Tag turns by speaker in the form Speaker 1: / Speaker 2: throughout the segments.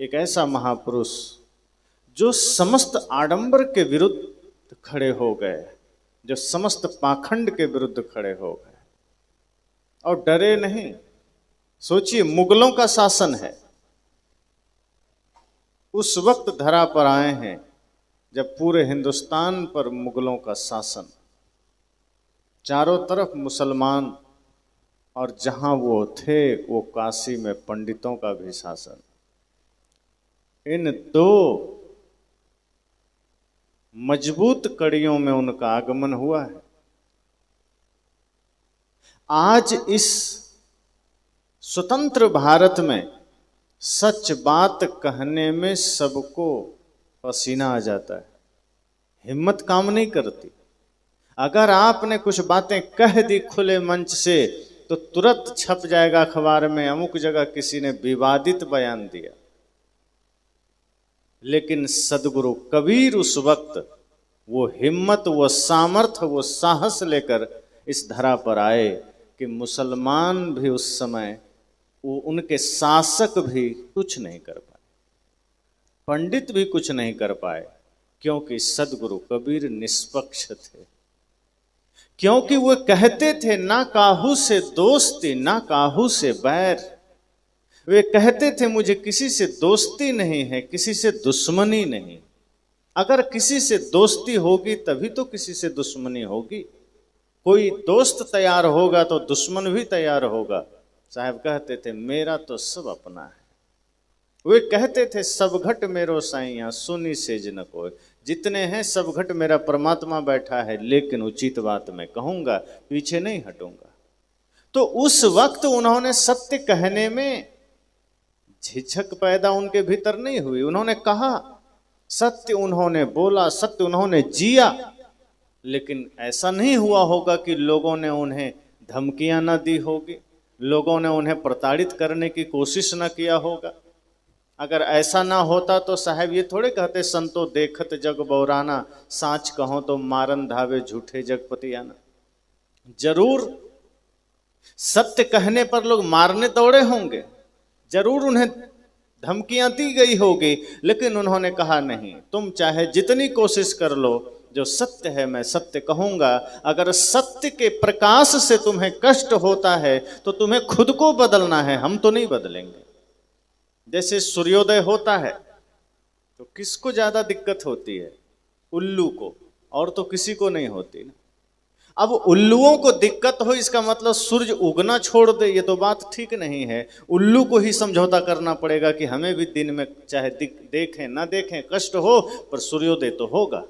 Speaker 1: एक ऐसा महापुरुष जो समस्त आडंबर के विरुद्ध खड़े हो गए, जो समस्त पाखंड के विरुद्ध खड़े हो गए और डरे नहीं। सोचिए, मुगलों का शासन है, उस वक्त धरा पर आए हैं जब पूरे हिंदुस्तान पर मुगलों का शासन, चारों तरफ मुसलमान, और जहां वो थे वो काशी में पंडितों का भी शासन। इन दो मजबूत कड़ियों में उनका आगमन हुआ है। आज इस स्वतंत्र भारत में सच बात कहने में सबको पसीना आ जाता है, हिम्मत काम नहीं करती। अगर आपने कुछ बातें कह दी खुले मंच से तो तुरंत छप जाएगा अखबार में, अमुक जगह किसी ने विवादित बयान दिया। लेकिन सदगुरु कबीर उस वक्त वो हिम्मत, वो सामर्थ्य, वो साहस लेकर इस धरा पर आए कि मुसलमान भी उस समय, वो उनके शासक भी कुछ नहीं कर पाए, पंडित भी कुछ नहीं कर पाए, क्योंकि सदगुरु कबीर निष्पक्ष थे। क्योंकि वो कहते थे ना काहू से दोस्ती ना काहू से बैर। वे कहते थे मुझे किसी से दोस्ती नहीं है, किसी से दुश्मनी नहीं। अगर किसी से दोस्ती होगी तभी तो किसी से दुश्मनी होगी। कोई दोस्त तैयार होगा तो दुश्मन भी तैयार होगा। साहब कहते थे मेरा तो सब अपना है। वे कहते थे सब घट मेरो साइया सुनी सेज न कोय। जितने हैं सब घट मेरा परमात्मा बैठा है, लेकिन उचित बात मैं कहूंगा, पीछे नहीं हटूंगा। तो उस वक्त उन्होंने सत्य कहने में झिझक पैदा उनके भीतर नहीं हुई। उन्होंने कहा सत्य, उन्होंने बोला सत्य, उन्होंने जिया। लेकिन ऐसा नहीं हुआ होगा कि लोगों ने उन्हें धमकियां न दी होगी, लोगों ने उन्हें प्रताड़ित करने की कोशिश न किया होगा। अगर ऐसा ना होता तो साहब ये थोड़े कहते संतो देखत जग बौराना, साच कहो तो मारन धावे झूठे जगपति आना। जरूर सत्य कहने पर लोग मारने दौड़े होंगे, जरूर उन्हें धमकियां दी गई होगी, लेकिन उन्होंने कहा नहीं, तुम चाहे जितनी कोशिश कर लो, जो सत्य है मैं सत्य कहूंगा। अगर सत्य के प्रकाश से तुम्हें कष्ट होता है तो तुम्हें खुद को बदलना है, हम तो नहीं बदलेंगे। जैसे सूर्योदय होता है तो किसको ज्यादा दिक्कत होती है? उल्लू को, और तो किसी को नहीं होती ना। अब उल्लुओं को दिक्कत हो इसका मतलब सूर्य उगना छोड़ दे, ये तो बात ठीक नहीं है। उल्लू को ही समझौता करना पड़ेगा कि हमें भी दिन में चाहे देखें ना देखें, कष्ट हो, पर सूर्योदय तो होगा।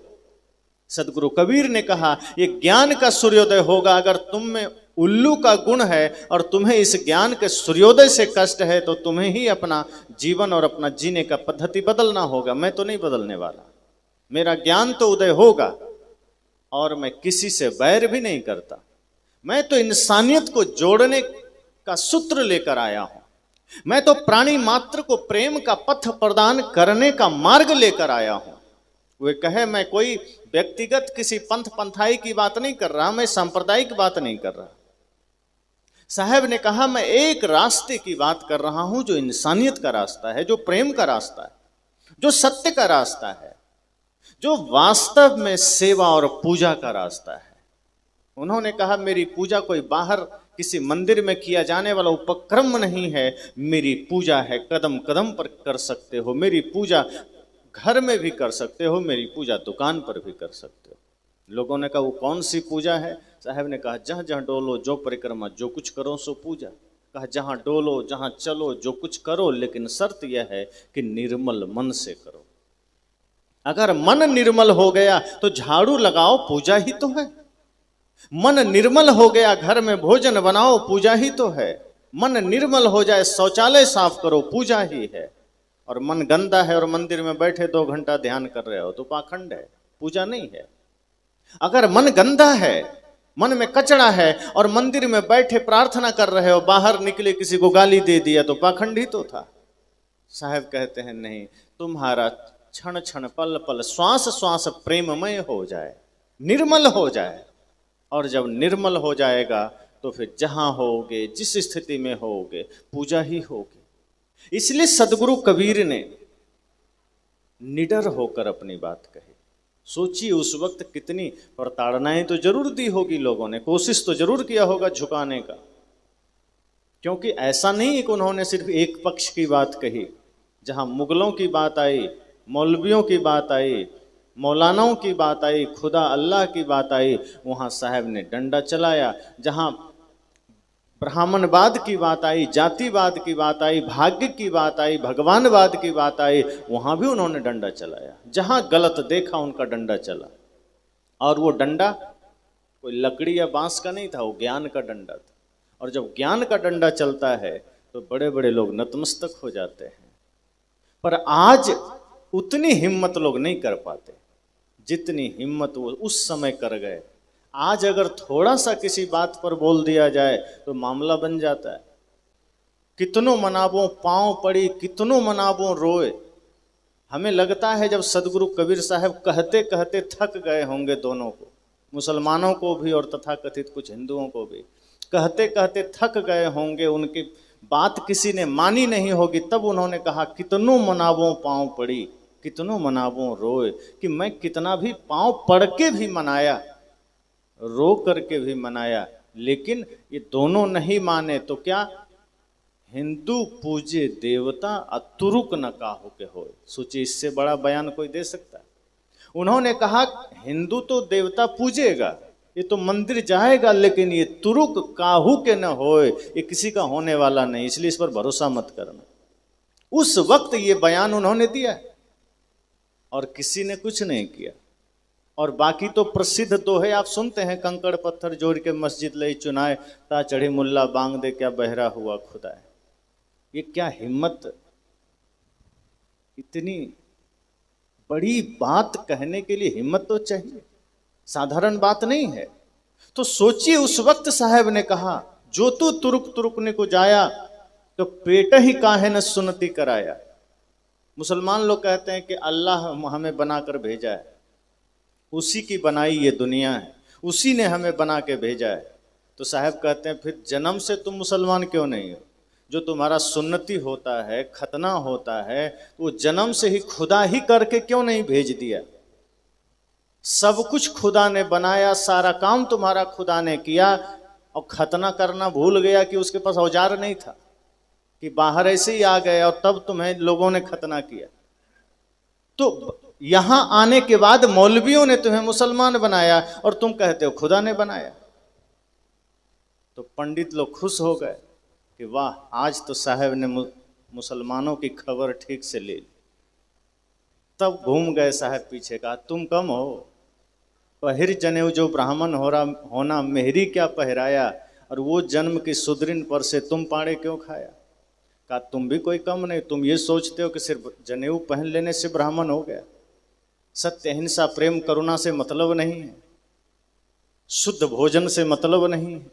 Speaker 1: सदगुरु कबीर ने कहा ये ज्ञान का सूर्योदय होगा। अगर तुम में उल्लू का गुण है और तुम्हें इस ज्ञान के सूर्योदय से कष्ट है तो तुम्हें ही अपना जीवन और अपना जीने का पद्धति बदलना होगा। मैं तो नहीं बदलने वाला, मेरा ज्ञान तो उदय होगा और मैं किसी से बैर भी नहीं करता। मैं तो इंसानियत को जोड़ने का सूत्र लेकर आया हूं। मैं तो प्राणी मात्र को प्रेम का पथ प्रदान करने का मार्ग लेकर आया हूं। वे कहे मैं कोई व्यक्तिगत किसी पंथ पंथाई की बात नहीं कर रहा, मैं सांप्रदायिक बात नहीं कर रहा। साहब ने कहा मैं एक रास्ते की बात कर रहा हूं जो इंसानियत का रास्ता है, जो प्रेम का रास्ता है, जो सत्य का रास्ता है, जो वास्तव में सेवा और पूजा का रास्ता है। उन्होंने कहा मेरी पूजा कोई बाहर किसी मंदिर में किया जाने वाला उपक्रम नहीं है, मेरी पूजा है कदम कदम पर कर सकते हो, मेरी पूजा घर में भी कर सकते हो, मेरी पूजा दुकान पर भी कर सकते हो। लोगों ने कहा वो कौन सी पूजा है? साहब ने कहा जहाँ जहाँ डोलो जो परिक्रमा जो कुछ करो सो पूजा। कहा जहाँ डोलो जहाँ चलो जो कुछ करो, लेकिन शर्त यह है कि निर्मल मन से करो। अगर मन निर्मल हो गया तो झाड़ू लगाओ, पूजा ही तो है। मन निर्मल हो गया, घर में भोजन बनाओ, पूजा ही तो है। मन निर्मल हो जाए, शौचालय साफ करो, पूजा ही है। और मन गंदा है और मंदिर में बैठे 2 घंटा ध्यान कर रहे हो तो पाखंड है, पूजा नहीं है। अगर मन गंदा है, मन में कचड़ा है और मंदिर में बैठे प्रार्थना कर रहे हो, बाहर निकले किसी को गाली दे दिया तो पाखंड ही तो था। साहब कहते हैं नहीं, तुम्हारा क्षण क्षण पल पल श्वास श्वास प्रेममय हो जाए, निर्मल हो जाए। और जब निर्मल हो जाएगा तो फिर जहां होगे, जिस स्थिति में होगे, पूजा ही होगी। इसलिए सदगुरु कबीर ने निडर होकर अपनी बात कही। सोचिए उस वक्त कितनी प्रताड़नाएं तो जरूर दी होगी लोगों ने, कोशिश तो जरूर किया होगा झुकाने का, क्योंकि ऐसा नहीं कि उन्होंने सिर्फ एक पक्ष की बात कही। जहां मुगलों की बात आई, मौलवियों की बात आई, मौलानाओं की बात आई, खुदा अल्लाह की बात आई, वहां साहब ने डंडा चलाया। जहां ब्राह्मणवाद की बात आई, जातिवाद की बात आई, भाग्य की बात आई, भगवानवाद की बात आई, वहां भी उन्होंने डंडा चलाया। जहां गलत देखा उनका डंडा चला। और वो डंडा कोई लकड़ी या बांस का नहीं था, वो ज्ञान का डंडा था। और जब ज्ञान का डंडा चलता है तो बड़े बड़े लोग नतमस्तक हो जाते हैं। पर आज उतनी हिम्मत लोग नहीं कर पाते जितनी हिम्मत वो उस समय कर गए। आज अगर थोड़ा सा किसी बात पर बोल दिया जाए तो मामला बन जाता है। कितनों मनाबों पांव पड़ी, कितनों मनाबों रोए। हमें लगता है जब सदगुरु कबीर साहब कहते कहते थक गए होंगे, दोनों को, मुसलमानों को भी और तथाकथित कुछ हिंदुओं को भी, कहते कहते थक गए होंगे, उनकी बात किसी ने मानी नहीं होगी, तब उन्होंने कहा कितनों मनाबों पांव पड़ी, कितनों मनाबों रोए। कि मैं कितना भी पांव पड़ के भी मनाया, रो करके भी मनाया, लेकिन ये दोनों नहीं माने तो क्या? हिंदू पूजे देवता अतुरुक न काहू के होए। सोचिए, इससे बड़ा बयान कोई दे सकता है? उन्होंने कहा हिंदू तो देवता पूजेगा, ये तो मंदिर जाएगा, लेकिन ये तुरुक काहू के न होए, ये किसी का होने वाला नहीं, इसलिए इस पर भरोसा मत करना। उस वक्त ये बयान उन्होंने दिया और किसी ने कुछ नहीं किया। और बाकी तो प्रसिद्ध दोहे आप सुनते हैं, कंकड़ पत्थर जोड़ के मस्जिद लई चुनाए, ता चढ़ी मुल्ला बांग दे क्या बहरा हुआ खुदा है। ये क्या हिम्मत! इतनी बड़ी बात कहने के लिए हिम्मत तो चाहिए, साधारण बात नहीं है। तो सोचिए उस वक्त साहब ने कहा जो तू तुरुक तुरुकने को जाया तो पेट ही काहे न सुनती कराया। मुसलमान लोग कहते हैं कि अल्लाह हमें बनाकर भेजा है, उसी की बनाई ये दुनिया है, उसी ने हमें बना के भेजा है। तो साहब कहते हैं फिर जन्म से तुम मुसलमान क्यों नहीं हो? जो तुम्हारा सुन्नती होता है, खतना होता है, वो जन्म से ही खुदा ही करके क्यों नहीं भेज दिया? सब कुछ खुदा ने बनाया, सारा काम तुम्हारा खुदा ने किया, और खतना करना भूल गया कि उसके पास औजार नहीं था, कि बाहर ऐसे ही आ गए और तब तुम्हें लोगों ने खतना किया। तो यहां आने के बाद मौलवियों ने तुम्हें मुसलमान बनाया और तुम कहते हो खुदा ने बनाया। तो पंडित लोग खुश हो गए कि वाह, आज तो साहब ने मुसलमानों की खबर ठीक से ले ली। तब घूम गए साहब पीछे, कहा तुम कम हो, पहिर जनेऊ जो ब्राह्मण होना मेहरी क्या पहराया, और वो जन्म की सुदरिन पर से तुम पाड़े क्यों खाया। कहा तुम भी कोई कम नहीं, तुम ये सोचते हो कि सिर्फ जनेऊ पहन लेने से ब्राह्मण हो गया। सत्य, अहिंसा, प्रेम, करुणा से मतलब नहीं है, शुद्ध भोजन से मतलब नहीं है,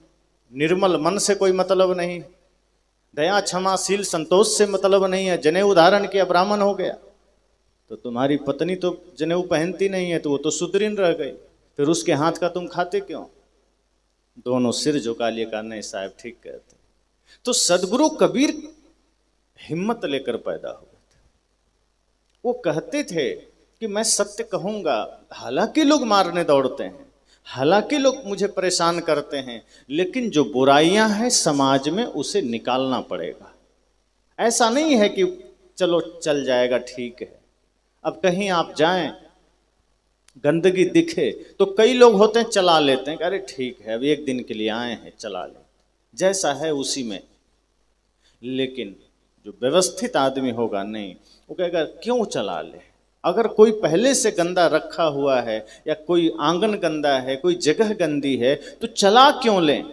Speaker 1: निर्मल मन से कोई मतलब नहीं, दया, क्षमा, शील, संतोष से मतलब नहीं है। जनेऊ धारण किया ब्राह्मण हो गया। तो तुम्हारी पत्नी तो जनेऊ पहनती नहीं है, तो वो तो सुदृढ़ रह गई, फिर उसके हाथ का तुम खाते क्यों? दोनों सिर झुका लिए, कहा नहीं साहब ठीक कहते। तो सदगुरु कबीर हिम्मत लेकर पैदा हुए थे। वो कहते थे कि मैं सत्य कहूंगा, हालांकि लोग मारने दौड़ते हैं, हालांकि लोग मुझे परेशान करते हैं, लेकिन जो बुराइयां हैं समाज में उसे निकालना पड़ेगा। ऐसा नहीं है कि चलो चल जाएगा, ठीक है। अब कहीं आप जाएं, गंदगी दिखे तो कई लोग होते हैं चला लेते हैं, अरे ठीक है अब एक दिन के लिए आए हैं चला लें, जैसा है उसी में। लेकिन जो व्यवस्थित आदमी होगा नहीं, वो कहेगा क्यों चला ले। अगर कोई पहले से गंदा रखा हुआ है, या कोई आंगन गंदा है, कोई जगह गंदी है, तो चला क्यों लें?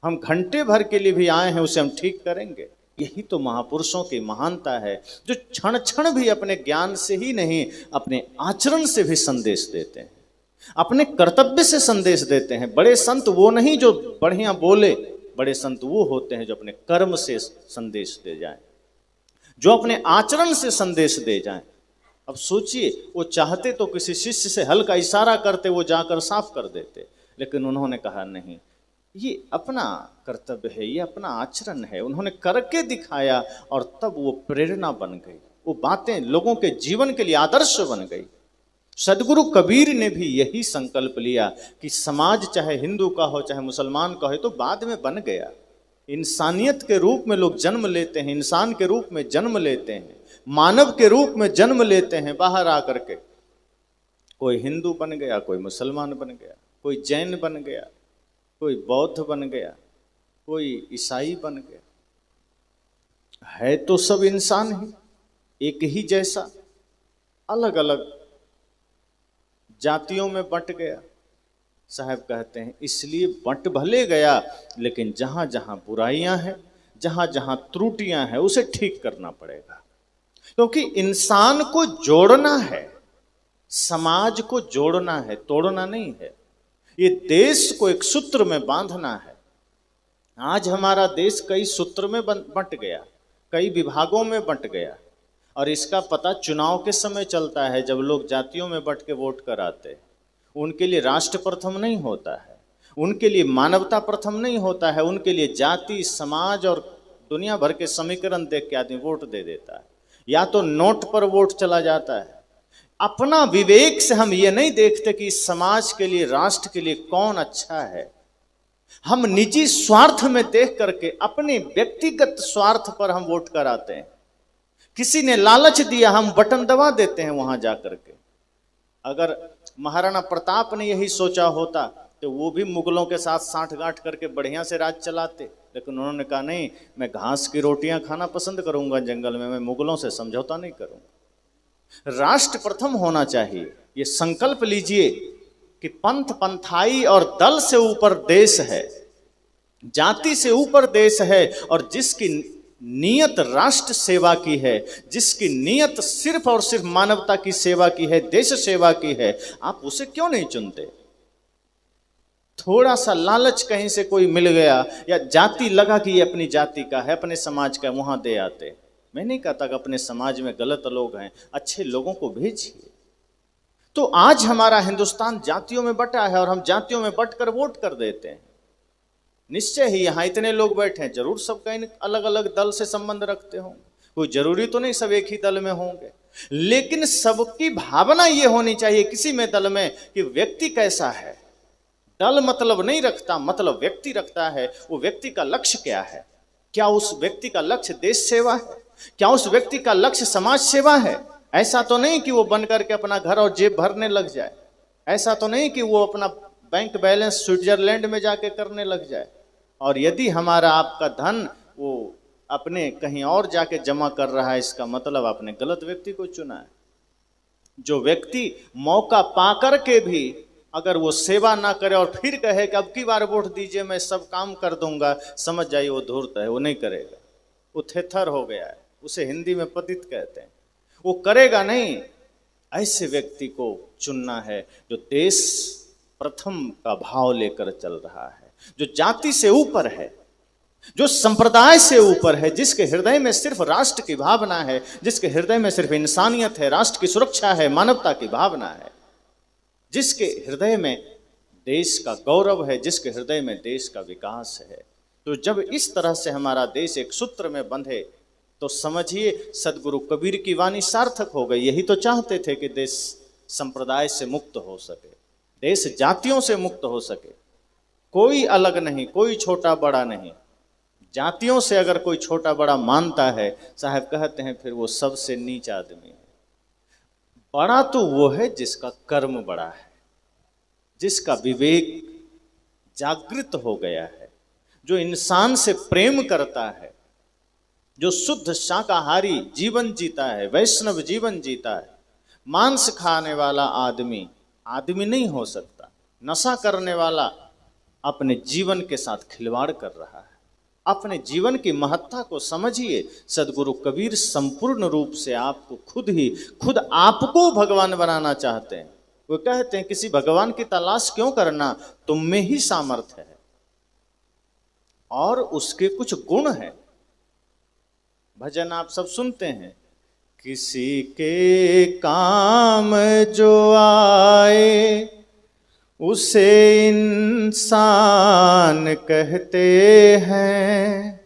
Speaker 1: हम घंटे भर के लिए भी आए हैं, उसे हम ठीक करेंगे। यही तो महापुरुषों की महानता है, जो क्षण क्षण भी अपने ज्ञान से ही नहीं, अपने आचरण से भी संदेश देते हैं, अपने कर्तव्य से संदेश देते हैं। बड़े संत वो नहीं जो बढ़िया बोले, बड़े संत वो होते हैं जो अपने कर्म से संदेश दे जाएं, जो अपने आचरण से संदेश दे जाएं। अब सोचिए, वो चाहते तो किसी शिष्य से हल्का इशारा करते, वो जाकर साफ कर देते, लेकिन उन्होंने कहा नहीं, ये अपना कर्तव्य है, ये अपना आचरण है। उन्होंने करके दिखाया और तब वो प्रेरणा बन गई। वो बातें लोगों के जीवन के लिए आदर्श बन गई। सदगुरु कबीर ने भी यही संकल्प लिया कि समाज चाहे हिंदू का हो चाहे मुसलमान का हो, तो बाद में बन गया। इंसानियत के रूप में लोग जन्म लेते हैं, इंसान के रूप में जन्म लेते हैं, मानव के रूप में जन्म लेते हैं बाहर आकर के। कोई हिंदू बन गया, कोई मुसलमान बन गया, कोई जैन बन गया, कोई बौद्ध बन गया, कोई ईसाई बन गया। है तो सब इंसान ही, एक ही जैसा, अलग अलग जातियों में बंट गया। साहब कहते हैं इसलिए बंट भले गया, लेकिन जहां जहां बुराइयां हैं, जहां जहां त्रुटियां हैं, उसे ठीक करना पड़ेगा। क्योंकि इंसान को जोड़ना है, समाज को जोड़ना है, तोड़ना नहीं है। ये देश को एक सूत्र में बांधना है। आज हमारा देश कई सूत्र में बंट गया, कई विभागों में बंट गया, और इसका पता चुनाव के समय चलता है, जब लोग जातियों में बंट के वोट कराते हैं। उनके लिए राष्ट्र प्रथम नहीं होता है, उनके लिए मानवता प्रथम नहीं होता है, उनके लिए जाति, समाज और दुनिया भर के समीकरण देख के आदमी वोट दे देता है, या तो नोट पर वोट चला जाता है। अपना विवेक से हम ये नहीं देखते कि इस समाज के लिए, राष्ट्र के लिए कौन अच्छा है। हम निजी स्वार्थ में देख करके, अपने व्यक्तिगत स्वार्थ पर हम वोट कराते हैं। किसी ने लालच दिया, हम बटन दबा देते हैं वहां जाकर के। अगर महाराणा प्रताप ने यही सोचा होता तो वो भी मुगलों के साथ सांठगांठ करके बढ़िया से राज चलाते, लेकिन उन्होंने कहा नहीं, मैं घास की रोटियां खाना पसंद करूंगा जंगल में, मैं मुगलों से समझौता नहीं करूंगा। राष्ट्र प्रथम होना चाहिए, ये संकल्प लीजिए कि पंथ, पंथाई और दल से ऊपर देश है, जाति से ऊपर देश है, और जिसकी नियत राष्ट्र सेवा की है, जिसकी नियत सिर्फ और सिर्फ मानवता की सेवा की है, देश सेवा की है, आप उसे क्यों नहीं चुनते? थोड़ा सा लालच कहीं से कोई मिल गया, या जाति लगा कि ये अपनी जाति का है, अपने समाज का, वहां दे आते। मैं नहीं कहता कि अपने समाज में गलत लोग हैं, अच्छे लोगों को भेजिए। तो आज हमारा हिंदुस्तान जातियों में बटा है, और हम जातियों में बंटकर वोट कर देते हैं। निश्चय ही यहाँ इतने लोग बैठे हैं, जरूर सब कहीं अलग अलग दल से संबंध रखते होंगे, कोई जरूरी तो नहीं सब एक ही दल में होंगे, लेकिन सबकी भावना ये होनी चाहिए किसी में दल में कि व्यक्ति कैसा है। दल मतलब नहीं रखता, मतलब व्यक्ति रखता है। वो व्यक्ति का लक्ष्य क्या है? क्या उस व्यक्ति का लक्ष्य देश सेवा है? क्या उस व्यक्ति का लक्ष्य समाज सेवा है? ऐसा तो नहीं कि वो बन करके अपना घर और जेब भरने लग जाए, ऐसा तो नहीं कि वो अपना बैंक बैलेंस स्विट्जरलैंड में जाके करने लग जाए। और यदि हमारा आपका धन वो अपने कहीं और जाके जमा कर रहा है, इसका मतलब आपने गलत व्यक्ति को चुना है। जो व्यक्ति मौका पाकर के भी अगर वो सेवा ना करे और फिर कहे कि अब की बार वोट दीजिए, मैं सब काम कर दूंगा, समझ जाइए वो धूर्त है, वो नहीं करेगा, वो थेथर हो गया है, उसे हिंदी में पतित कहते हैं, वो करेगा नहीं। ऐसे व्यक्ति को चुनना है जो देश प्रथम का भाव लेकर चल रहा है, जो जाति से ऊपर है, जो संप्रदाय से ऊपर है, जिसके हृदय में सिर्फ राष्ट्र की भावना है, जिसके हृदय में सिर्फ इंसानियत है, राष्ट्र की सुरक्षा है, मानवता की भावना है, जिसके हृदय में देश का गौरव है, जिसके हृदय में देश का विकास है। तो जब इस तरह से हमारा देश एक सूत्र में बंधे तो समझिए सदगुरु कबीर की वाणी सार्थक हो गई। यही तो चाहते थे कि देश संप्रदाय से मुक्त हो सके, देश जातियों से मुक्त हो सके, कोई अलग नहीं, कोई छोटा बड़ा नहीं। जातियों से अगर कोई छोटा बड़ा मानता है, साहब कहते हैं फिर वो सबसे नीच आदमी है। बड़ा तो वो है जिसका कर्म बड़ा है, जिसका विवेक जागृत हो गया है, जो इंसान से प्रेम करता है, जो शुद्ध शाकाहारी जीवन जीता है, वैष्णव जीवन जीता है। मांस खाने वाला आदमी आदमी नहीं हो सकता। नशा करने वाला अपने जीवन के साथ खिलवाड़ कर रहा है। अपने जीवन की महत्ता को समझिए। सदगुरु कबीर संपूर्ण रूप से आपको खुद आपको भगवान बनाना चाहते हैं। वो कहते हैं किसी भगवान की तलाश क्यों करना, तुम में ही सामर्थ्य है और उसके कुछ गुण हैं। भजन आप सब सुनते हैं, किसी के काम जो आए उसे इंसान कहते हैं,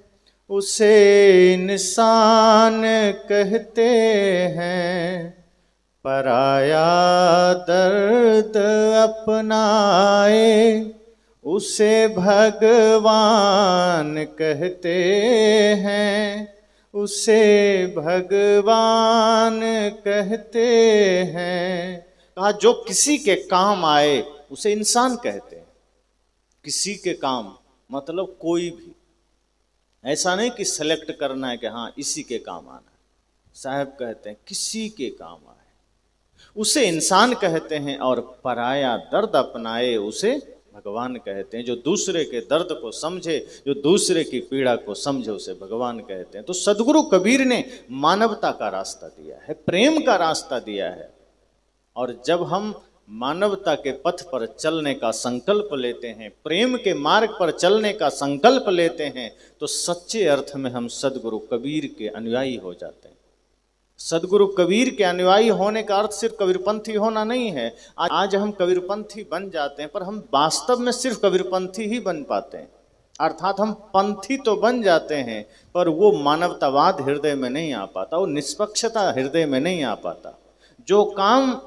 Speaker 1: उसे इंसान कहते हैं। पराया दर्द अपनाए उसे भगवान कहते हैं। उसे भगवान कहते हैं। कहा जो किसी के काम आए उसे इंसान कहते हैं। किसी के काम मतलब कोई भी, ऐसा नहीं कि सेलेक्ट करना है कि हाँ इसी के काम आना है। साहब कहते हैं किसी के काम आए उसे इंसान कहते हैं, और पराया दर्द अपनाए उसे भगवान कहते हैं। जो दूसरे के दर्द को समझे, जो दूसरे की पीड़ा को समझे, उसे भगवान कहते हैं। तो सदगुरु कबीर ने मानवता का रास्ता दिया है, प्रेम का रास्ता दिया है। और जब हम मानवता के पथ पर चलने का संकल्प लेते हैं, प्रेम के मार्ग पर चलने का संकल्प लेते हैं, तो सच्चे अर्थ में हम सदगुरु कबीर के अनुयायी हो जाते हैं। सदगुरु कबीर के अनुयायी होने का अर्थ सिर्फ कबीरपंथी होना नहीं है। आज हम कबीरपंथी बन जाते हैं, पर हम वास्तव में सिर्फ कबीरपंथी ही बन पाते हैं। अर्थात हम पंथी तो बन जाते हैं, पर वो मानवतावाद हृदय में नहीं आ पाता, वो निष्पक्षता हृदय में नहीं आ पाता। जो काम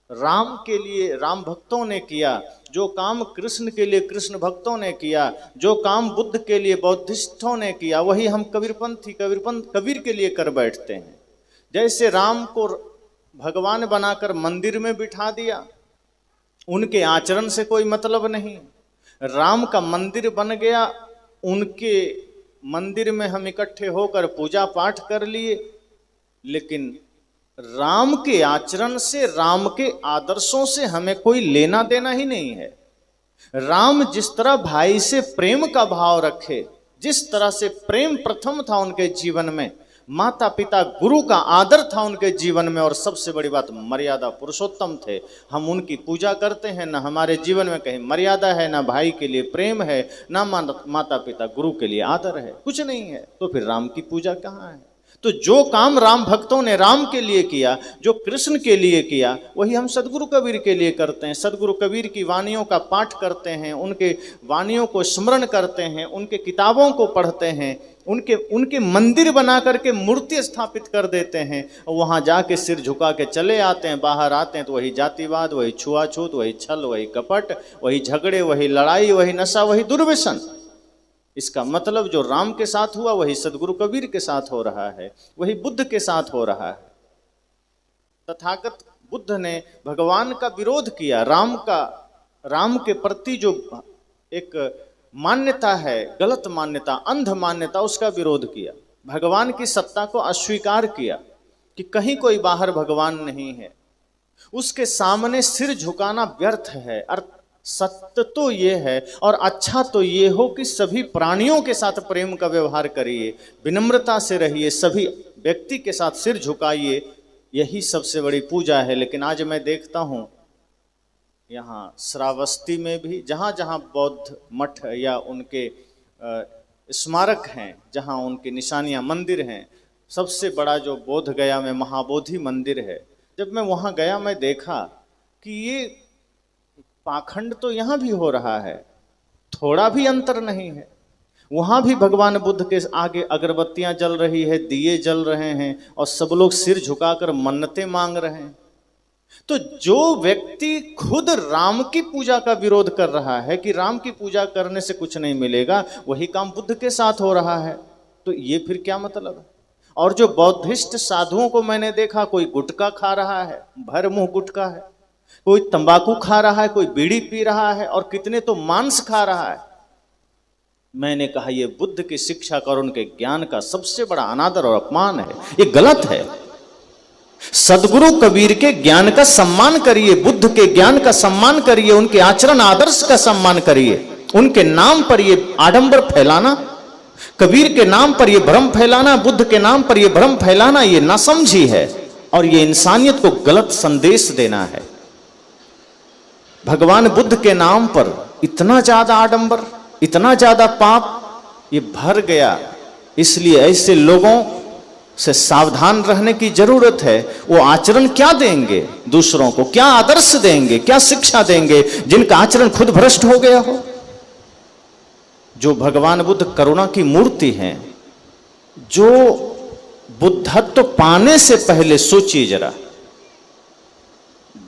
Speaker 1: राम के लिए राम भक्तों ने किया, जो काम कृष्ण के लिए कृष्ण भक्तों ने किया, जो काम बुद्ध के लिए बौद्धिस्टों ने किया, वही हम कबीर के लिए कर बैठते हैं। जैसे राम को भगवान बनाकर मंदिर में बिठा दिया, उनके आचरण से कोई मतलब नहीं। राम का मंदिर बन गया, उनके मंदिर में हम इकट्ठे होकर पूजा पाठ कर लिए, लेकिन राम के आचरण से, राम के आदर्शों से हमें कोई लेना देना ही नहीं है। राम जिस तरह भाई से प्रेम का भाव रखे, जिस तरह से प्रेम प्रथम था उनके जीवन में, माता पिता गुरु का आदर था उनके जीवन में, और सबसे बड़ी बात मर्यादा पुरुषोत्तम थे। हम उनकी पूजा करते हैं, ना हमारे जीवन में कहीं मर्यादा है, ना भाई के लिए प्रेम है, ना माता पिता गुरु के लिए आदर है, कुछ नहीं है। तो फिर राम की पूजा कहाँ है? तो जो काम राम भक्तों ने राम के लिए किया, जो कृष्ण के लिए किया, वही हम सदगुरु कबीर के लिए करते हैं। सदगुरु कबीर की वाणियों का पाठ करते हैं, उनके वाणियों को स्मरण करते हैं, उनके किताबों को पढ़ते हैं, उनके मंदिर बना करके मूर्ति स्थापित कर देते हैं, और वहाँ जाके सिर झुका के चले आते हैं। बाहर आते हैं तो वही जातिवाद, वही छुआछूत, वही छल, वही कपट, वही झगड़े, वही लड़ाई, वही नशा, वही दुर्व्यसन। इसका मतलब जो राम के साथ हुआ वही सदगुरु कबीर के साथ हो रहा है, वही बुद्ध के साथ हो रहा है। तथागत बुद्ध ने भगवान का विरोध किया, राम के प्रति जो एक मान्यता है, गलत मान्यता, अंध मान्यता, उसका विरोध किया। भगवान की सत्ता को अस्वीकार किया कि कहीं कोई बाहर भगवान नहीं है। उसके सामने सिर झुकाना व्यर्थ है। सत्य तो ये है और अच्छा तो ये हो कि सभी प्राणियों के साथ प्रेम का व्यवहार करिए, विनम्रता से रहिए, सभी व्यक्ति के साथ सिर झुकाइए, यही सबसे बड़ी पूजा है। लेकिन आज मैं देखता हूँ यहाँ श्रावस्ती में भी, जहाँ जहाँ बौद्ध मठ या उनके स्मारक हैं, जहाँ उनकी निशानियाँ, मंदिर हैं, सबसे बड़ा जो बोध गया में महाबोधि मंदिर है, जब मैं वहाँ गया मैं देखा कि ये पाखंड तो यहाँ भी हो रहा है, थोड़ा भी अंतर नहीं है। वहाँ भी भगवान बुद्ध के आगे अगरबत्तियाँ जल रही है, दिए जल रहे हैं, और सब लोग सिर झुकाकर मन्नतें मांग रहे हैं। तो जो व्यक्ति खुद राम की पूजा का विरोध कर रहा है कि राम की पूजा करने से कुछ नहीं मिलेगा, वही काम बुद्ध के साथ हो रहा है, तो ये फिर क्या मतलब है? और जो बौद्धिस्ट साधुओं को मैंने देखा, कोई गुटखा खा रहा है, भर मुंह गुटखा है, कोई तंबाकू खा रहा है, कोई बीड़ी पी रहा है, और कितने तो मांस खा रहा है। मैंने कहा ये बुद्ध की शिक्षा का और उनके ज्ञान का सबसे बड़ा अनादर और अपमान है, ये गलत है। सदगुरु कबीर के ज्ञान का सम्मान करिए, बुद्ध के ज्ञान का सम्मान करिए, उनके आचरण आदर्श का सम्मान करिए। उनके नाम पर ये आडंबर फैलाना, कबीर के नाम पर ये भ्रम फैलाना, बुद्ध के नाम पर ये भ्रम फैलाना, ये नासमझी है और ये इंसानियत को गलत संदेश देना है। भगवान बुद्ध के नाम पर इतना ज्यादा आडंबर, इतना ज्यादा पाप ये भर गया, इसलिए ऐसे लोगों से सावधान रहने की जरूरत है। वो आचरण क्या देंगे दूसरों को, क्या आदर्श देंगे, क्या शिक्षा देंगे, जिनका आचरण खुद भ्रष्ट हो गया हो। जो भगवान बुद्ध करुणा की मूर्ति हैं, जो बुद्धत्व पाने से पहले सोचिए जरा,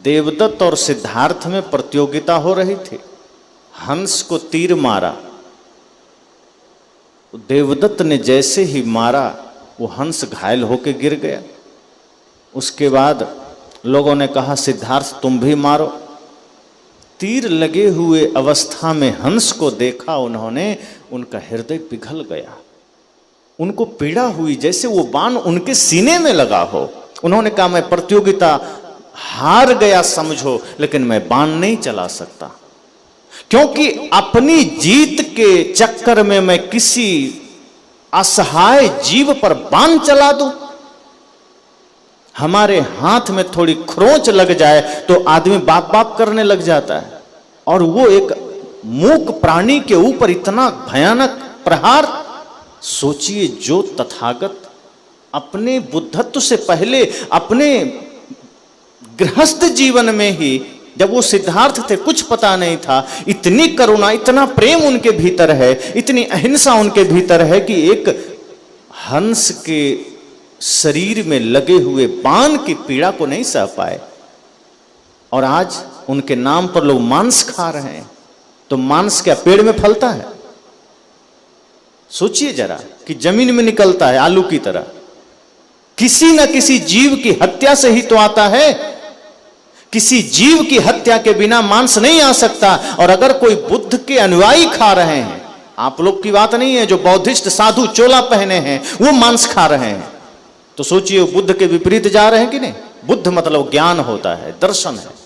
Speaker 1: देवदत्त और सिद्धार्थ में प्रतियोगिता हो रही थी। हंस को तीर मारा, देवदत्त ने जैसे ही मारा वो हंस घायल होकर गिर गया। उसके बाद लोगों ने कहा सिद्धार्थ तुम भी मारो। तीर लगे हुए अवस्था में हंस को देखा उन्होंने, उनका हृदय पिघल गया, उनको पीड़ा हुई जैसे वो बाण उनके सीने में लगा हो। उन्होंने कहा मैं प्रतियोगिता हार गया समझो, लेकिन मैं बाण नहीं चला सकता, क्योंकि अपनी जीत के चक्कर में मैं किसी असहाय जीव पर बाण चला दूं। हमारे हाथ में थोड़ी खरोंच लग जाए तो आदमी बाप बाप करने लग जाता है, और वो एक मूक प्राणी के ऊपर इतना भयानक प्रहार। सोचिए, जो तथागत अपने बुद्धत्व से पहले अपने गृहस्थ जीवन में ही, जब वो सिद्धार्थ थे कुछ पता नहीं था, इतनी करुणा इतना प्रेम उनके भीतर है, इतनी अहिंसा उनके भीतर है कि एक हंस के शरीर में लगे हुए बाण की पीड़ा को नहीं सह पाए। और आज उनके नाम पर लोग मांस खा रहे हैं। तो मांस क्या पेड़ में फलता है? सोचिए जरा कि जमीन में निकलता है आलू की तरह। किसी न किसी जीव की हत्या से ही तो आता है। किसी जीव की हत्या के बिना मांस नहीं आ सकता। और अगर कोई बुद्ध के अनुयायी खा रहे हैं, आप लोग की बात नहीं है, जो बौद्धिस्ट साधु चोला पहने हैं वो मांस खा रहे हैं, तो सोचिए वो बुद्ध के विपरीत जा रहे हैं कि नहीं। बुद्ध मतलब ज्ञान होता है, दर्शन है।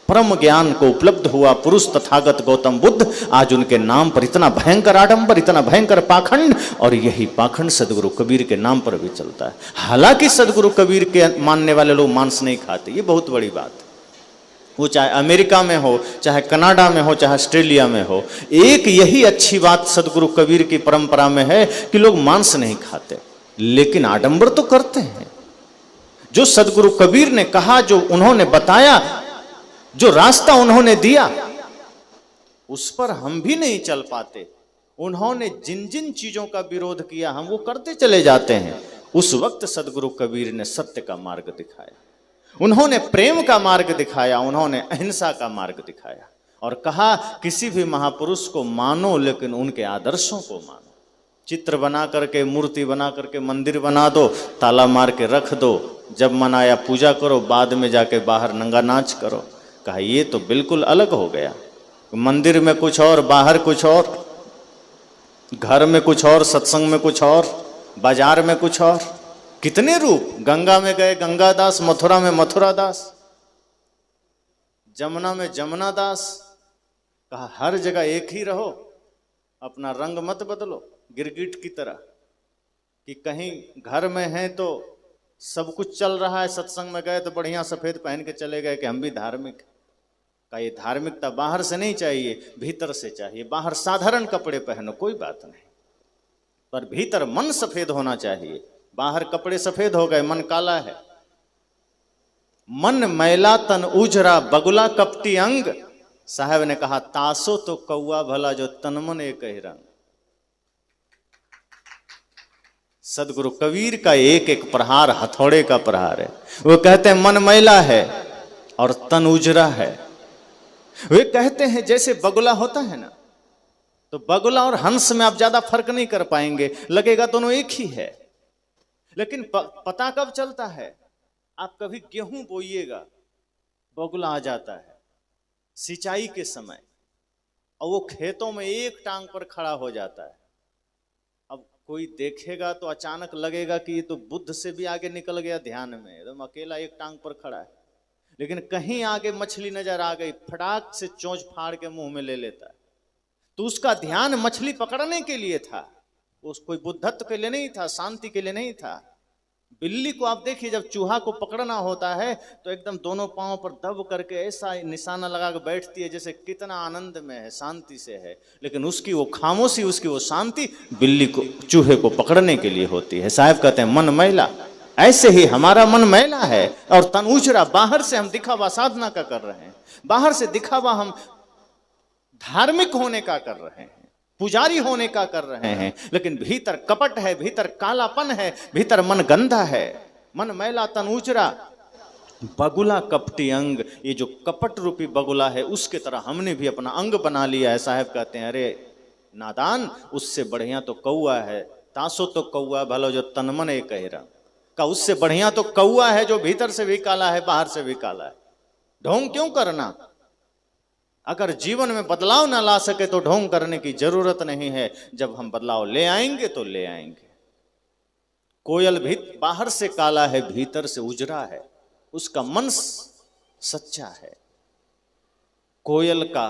Speaker 1: परम ज्ञान को उपलब्ध हुआ पुरुष तथागत गौतम बुद्ध, आज उनके नाम पर इतना भयंकर आडंबर, इतना भयंकर पाखंड, और यही पाखंड सदगुरु कबीर के नाम पर भी चलता है। हालांकि सदगुरु कबीर के मानने वाले लोग मांस नहीं खाते, ये बहुत बड़ी बात है। वो चाहे अमेरिका में हो, चाहे कनाडा में हो, चाहे ऑस्ट्रेलिया में हो, एक यही अच्छी बात सदगुरु कबीर की परंपरा में है कि लोग मांस नहीं खाते, लेकिन आडंबर तो करते हैं। जो सदगुरु कबीर ने कहा, जो उन्होंने बताया, जो रास्ता उन्होंने दिया, उस पर हम भी नहीं चल पाते। उन्होंने जिन जिन चीजों का विरोध किया हम वो करते चले जाते हैं। उस वक्त सदगुरु कबीर ने सत्य का मार्ग दिखाया, उन्होंने प्रेम का मार्ग दिखाया, उन्होंने अहिंसा का मार्ग दिखाया, और कहा किसी भी महापुरुष को मानो लेकिन उनके आदर्शों को मानो। चित्र बना करके, मूर्ति बना करके मंदिर बना दो, ताला मार के रख दो, जब मन आया पूजा करो, बाद में जाके बाहर नंगा नाच करो। कहा ये तो बिल्कुल अलग हो गया। मंदिर में कुछ और, बाहर कुछ और, घर में कुछ और, सत्संग में कुछ और, बाजार में कुछ और। कितने रूप। गंगा में गए गंगा दास, मथुरा में मथुरा दास, जमुना में जमुना दास। कहा हर जगह एक ही रहो, अपना रंग मत बदलो गिरगिट की तरह, कि कहीं घर में है तो सब कुछ चल रहा है, सत्संग में गए तो बढ़िया सफेद पहन के चले गए कि हम भी धार्मिक। का ये धार्मिकता बाहर से नहीं चाहिए, भीतर से चाहिए। बाहर साधारण कपड़े पहनो, कोई बात नहीं, पर भीतर मन सफेद होना चाहिए। बाहर कपड़े सफेद हो गए, मन काला है। मन मैला तन उजरा, बगुला कपटी अंग। साहब ने कहा तासो तो कौआ भला, जो तन मन एक ही रंग। सदगुरु कबीर का एक एक प्रहार हथौड़े का प्रहार है। वो कहते हैं मन मैला है और तन उजरा है। वे कहते हैं जैसे बगुला होता है ना, तो बगुला और हंस में आप ज्यादा फर्क नहीं कर पाएंगे, लगेगा दोनों एक ही है। लेकिन पता कब चलता है? आप कभी गेहूं बोइएगा, बगुला आ जाता है सिंचाई के समय, और वो खेतों में एक टांग पर खड़ा हो जाता है। अब कोई देखेगा तो अचानक लगेगा कि ये तो बुद्ध से भी आगे निकल गया ध्यान में, एकदम अकेला एक टांग पर खड़ा है। लेकिन कहीं आगे मछली नजर आ गई, फटाक से चोंच फाड़ के मुंह में ले लेता है। तो उसका ध्यान मछली पकड़ने के लिए था, उस कोई बुद्धत्व के लिए नहीं था, शांति के लिए नहीं था। बिल्ली को आप देखिए, जब चूहा को पकड़ना होता है तो एकदम दोनों पांव पर दब करके ऐसा निशाना लगा के बैठती है जैसे कितना आनंद में है, शांति से है। लेकिन उसकी वो खामोशी, उसकी वो शांति बिल्ली को, चूहे को पकड़ने के लिए होती है। साहब कहते हैं मन मैला। ऐसे ही हमारा मन मैला है और तन उजरा। बाहर से हम दिखावा साधना का कर रहे हैं, बाहर से दिखावा हम धार्मिक होने का कर रहे हैं, पुजारी होने का कर रहे हैं, लेकिन भीतर कपट है, भीतर कालापन है, भीतर मन गंदा है, मन मैला तन उजरा, बगुला कपटी अंग। ये जो कपट रूपी बगुला है उसके तरह हमने भी अपना अंग बना लिया है। साहब कहते हैं अरे नादान, उससे बढ़िया तो कौआ है, तासो तो कौआ भलो जो तनमन एक कहरा का, उससे बढ़िया तो कौआ है जो भीतर से भी काला है बाहर से भी काला है। ढोंग क्यों करना? अगर जीवन में बदलाव ना ला सके तो ढोंग करने की जरूरत नहीं है। जब हम बदलाव ले आएंगे तो ले आएंगे। कोयल भी बाहर से काला है, भीतर से उजरा है, उसका मन सच्चा है। कोयल का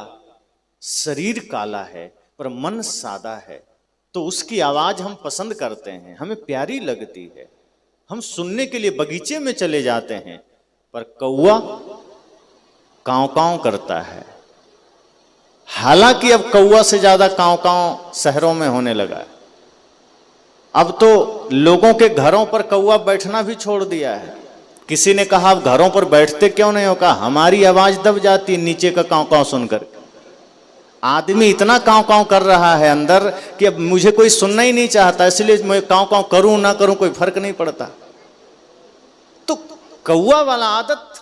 Speaker 1: शरीर काला है पर मन सादा है, तो उसकी आवाज हम पसंद करते हैं, हमें प्यारी लगती है, हम सुनने के लिए बगीचे में चले जाते हैं। पर कौआ कांव कांव करता है। हालांकि अब कौआ से ज्यादा कांव कांव शहरों में होने लगा है। अब तो लोगों के घरों पर कौआ बैठना भी छोड़ दिया है। किसी ने कहा आप घरों पर बैठते क्यों नहीं हो? कहा हमारी आवाज दब जाती नीचे का कांव कांव सुनकर। आदमी इतना कांव कांव कर रहा है अंदर कि अब मुझे कोई सुनना ही नहीं चाहता, इसलिए मैं कांव कांव करूं ना करूं कोई फर्क नहीं पड़ता। तो कौआ वाला आदत,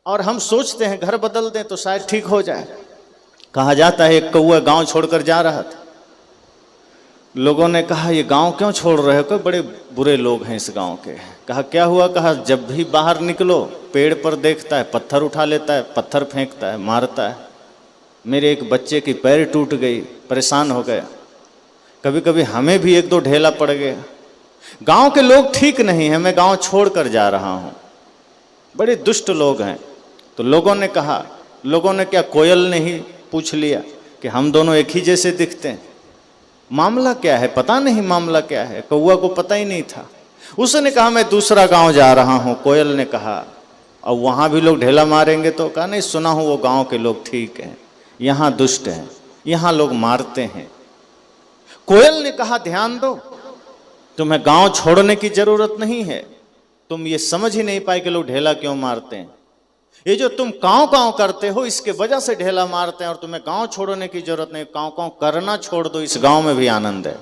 Speaker 1: और हम सोचते हैं घर बदल दें तो शायद ठीक हो जाए। कहा जाता है एक कौआ गांव छोड़कर जा रहा था। लोगों ने कहा ये गांव क्यों छोड़ रहे हो? कोई बड़े बुरे लोग हैं इस गांव के। कहा क्या हुआ? कहा जब भी बाहर निकलो पेड़ पर देखता है, पत्थर उठा लेता है, पत्थर फेंकता है, मारता है। मेरे एक बच्चे की पैर टूट गई, परेशान हो गया। कभी कभी हमें भी एक दो ढेला पड़ गया। गांव के लोग ठीक नहीं है, मैं गांव छोड़कर जा रहा हूं, बड़े दुष्ट लोग हैं। तो लोगों ने कहा, लोगों ने क्या, कोयल ने ही पूछ लिया कि हम दोनों एक ही जैसे दिखते हैं, मामला क्या है? पता नहीं मामला क्या है। कौआ को पता ही नहीं था। उसने कहा मैं दूसरा गांव जा रहा हूं। कोयल ने कहा अब वहां भी लोग ढेला मारेंगे तो? कहा नहीं, सुना हूं वो गांव के लोग ठीक हैं, यहां दुष्ट हैं, यहां लोग मारते हैं। कोयल ने कहा ध्यान दो, तुम्हें गांव छोड़ने की जरूरत नहीं है, तुम ये समझ ही नहीं पाए कि लोग ढेला क्यों मारते हैं। ये जो तुम कांव कांव करते हो इसके वजह से ढेला मारते हैं, और तुम्हें गांव छोड़ने की जरूरत नहीं। कांव कांव करना छोड़ दो, इस गांव में भी आनंद है।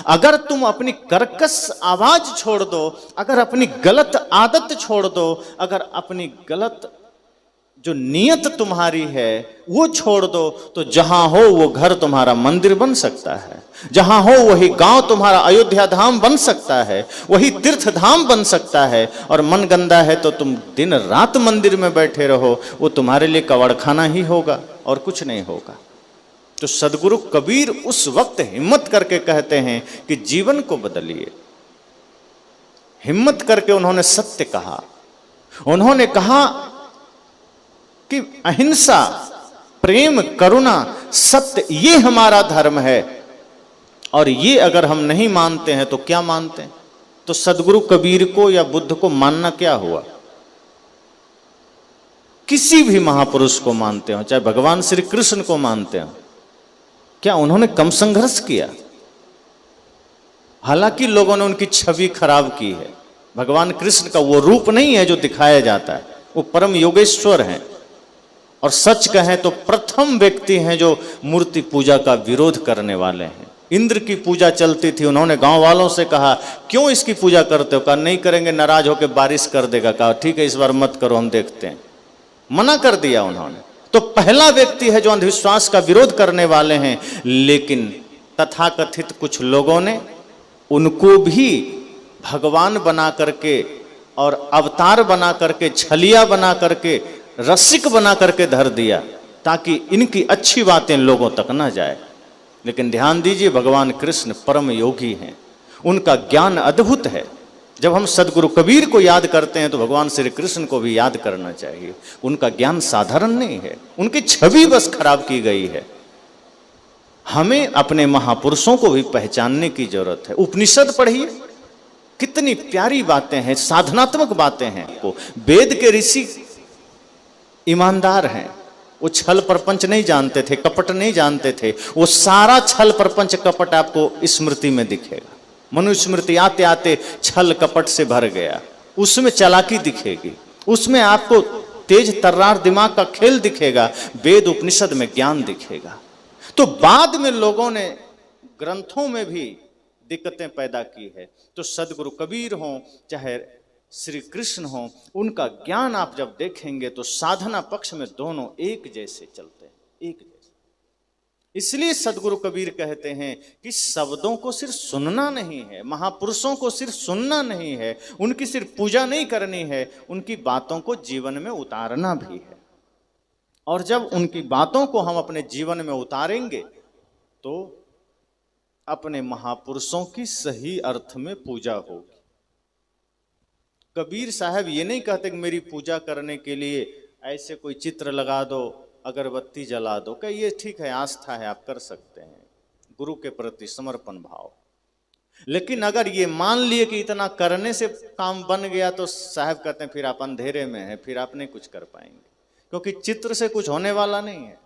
Speaker 1: अगर तुम अपनी कर्कश आवाज छोड़ दो, अगर अपनी गलत आदत छोड़ दो, अगर अपनी गलत जो नियत तुम्हारी है वो छोड़ दो, तो जहां हो वो घर तुम्हारा मंदिर बन सकता है, जहां हो वही गांव तुम्हारा अयोध्या धाम बन सकता है, वही तीर्थ धाम बन सकता है। और मन गंदा है तो तुम दिन रात मंदिर में बैठे रहो, वो तुम्हारे लिए कवड़खाना ही होगा और कुछ नहीं होगा। तो सदगुरु कबीर उस वक्त हिम्मत करके कहते हैं कि जीवन को बदलिए। हिम्मत करके उन्होंने सत्य कहा। उन्होंने कहा कि अहिंसा, प्रेम, करुणा, सत्य ये हमारा धर्म है, और ये अगर हम नहीं मानते हैं तो क्या मानते हैं? तो सदगुरु कबीर को या बुद्ध को मानना क्या हुआ? किसी भी महापुरुष को मानते हो, चाहे भगवान श्री कृष्ण को मानते हो, क्या उन्होंने कम संघर्ष किया? हालांकि लोगों ने उनकी छवि खराब की है। भगवान कृष्ण का वो रूप नहीं है जो दिखाया जाता है, वो परम योगेश्वर हैं। और सच कहें तो प्रथम व्यक्ति हैं जो मूर्ति पूजा का विरोध करने वाले हैं। इंद्र की पूजा चलती थी, उन्होंने गांव वालों से कहा क्यों इसकी पूजा करते हो? कहा नहीं करेंगे, नाराज होकर बारिश कर देगा। कहा ठीक है इस बार मत करो, हम देखते हैं। मना कर दिया उन्होंने। तो पहला व्यक्ति है जो अंधविश्वास का विरोध करने वाले हैं। लेकिन तथाकथित कुछ लोगों ने उनको भी भगवान बना करके और अवतार बना करके, छलिया बना करके, रसिक बना करके धर दिया, ताकि इनकी अच्छी बातें लोगों तक ना जाए। लेकिन ध्यान दीजिए, भगवान कृष्ण परम योगी हैं, उनका ज्ञान अद्भुत है। जब हम सदगुरु कबीर को याद करते हैं तो भगवान श्री कृष्ण को भी याद करना चाहिए। उनका ज्ञान साधारण नहीं है, उनकी छवि बस खराब की गई है। हमें अपने महापुरुषों को भी पहचानने की जरूरत है। उपनिषद पढ़िए, कितनी प्यारी बातें हैं, साधनात्मक बातें हैं। वेद के ऋषि ईमानदार हैं, वो छल प्रपंच नहीं जानते थे, कपट नहीं जानते थे। वो सारा छल प्रपंच कपट आपको स्मृति में दिखेगा। मनुस्मृति आते आते छल कपट से भर गया, उसमें चालाकी दिखेगी, उसमें आपको तेज तर्रार दिमाग का खेल दिखेगा, वेद उपनिषद में ज्ञान दिखेगा। तो बाद में लोगों ने ग्रंथों में भी दिक्कतें पैदा की है। तो सदगुरु कबीर हों चाहे श्री कृष्ण हों, उनका ज्ञान आप जब देखेंगे तो साधना पक्ष में दोनों एक जैसे चलते हैं, एक जैसे। इसलिए सदगुरु कबीर कहते हैं कि शब्दों को सिर्फ सुनना नहीं है, महापुरुषों को सिर्फ सुनना नहीं है, उनकी सिर्फ पूजा नहीं करनी है, उनकी बातों को जीवन में उतारना भी है। और जब उनकी बातों को हम अपने जीवन में उतारेंगे तो अपने महापुरुषों की सही अर्थ में पूजा होगी। कबीर साहब ये नहीं कहते कि मेरी पूजा करने के लिए ऐसे कोई चित्र लगा दो, अगरबत्ती जला दो, कि ये ठीक है, आस्था है, आप कर सकते हैं, गुरु के प्रति समर्पण भाव। लेकिन अगर ये मान लिए कि इतना करने से काम बन गया तो साहब कहते हैं फिर आप अंधेरे में हैं, फिर आप नहीं कुछ कर पाएंगे, क्योंकि चित्र से कुछ होने वाला नहीं है।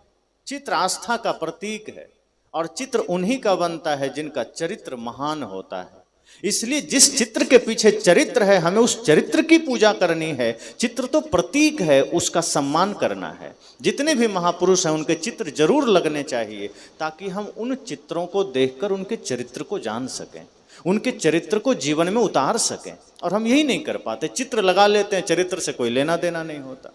Speaker 1: चित्र आस्था का प्रतीक है और चित्र उन्हीं का बनता है जिनका चरित्र महान होता है। इसलिए जिस चित्र के पीछे चरित्र है हमें उस चरित्र की पूजा करनी है। चित्र तो प्रतीक है, उसका सम्मान करना है। जितने भी महापुरुष हैं उनके चित्र जरूर लगने चाहिए ताकि हम उन चित्रों को देखकर उनके चरित्र को जान सकें, उनके चरित्र को जीवन में उतार सकें। और हम यही नहीं कर पाते, चित्र लगा लेते हैं, चरित्र से कोई लेना देना नहीं होता।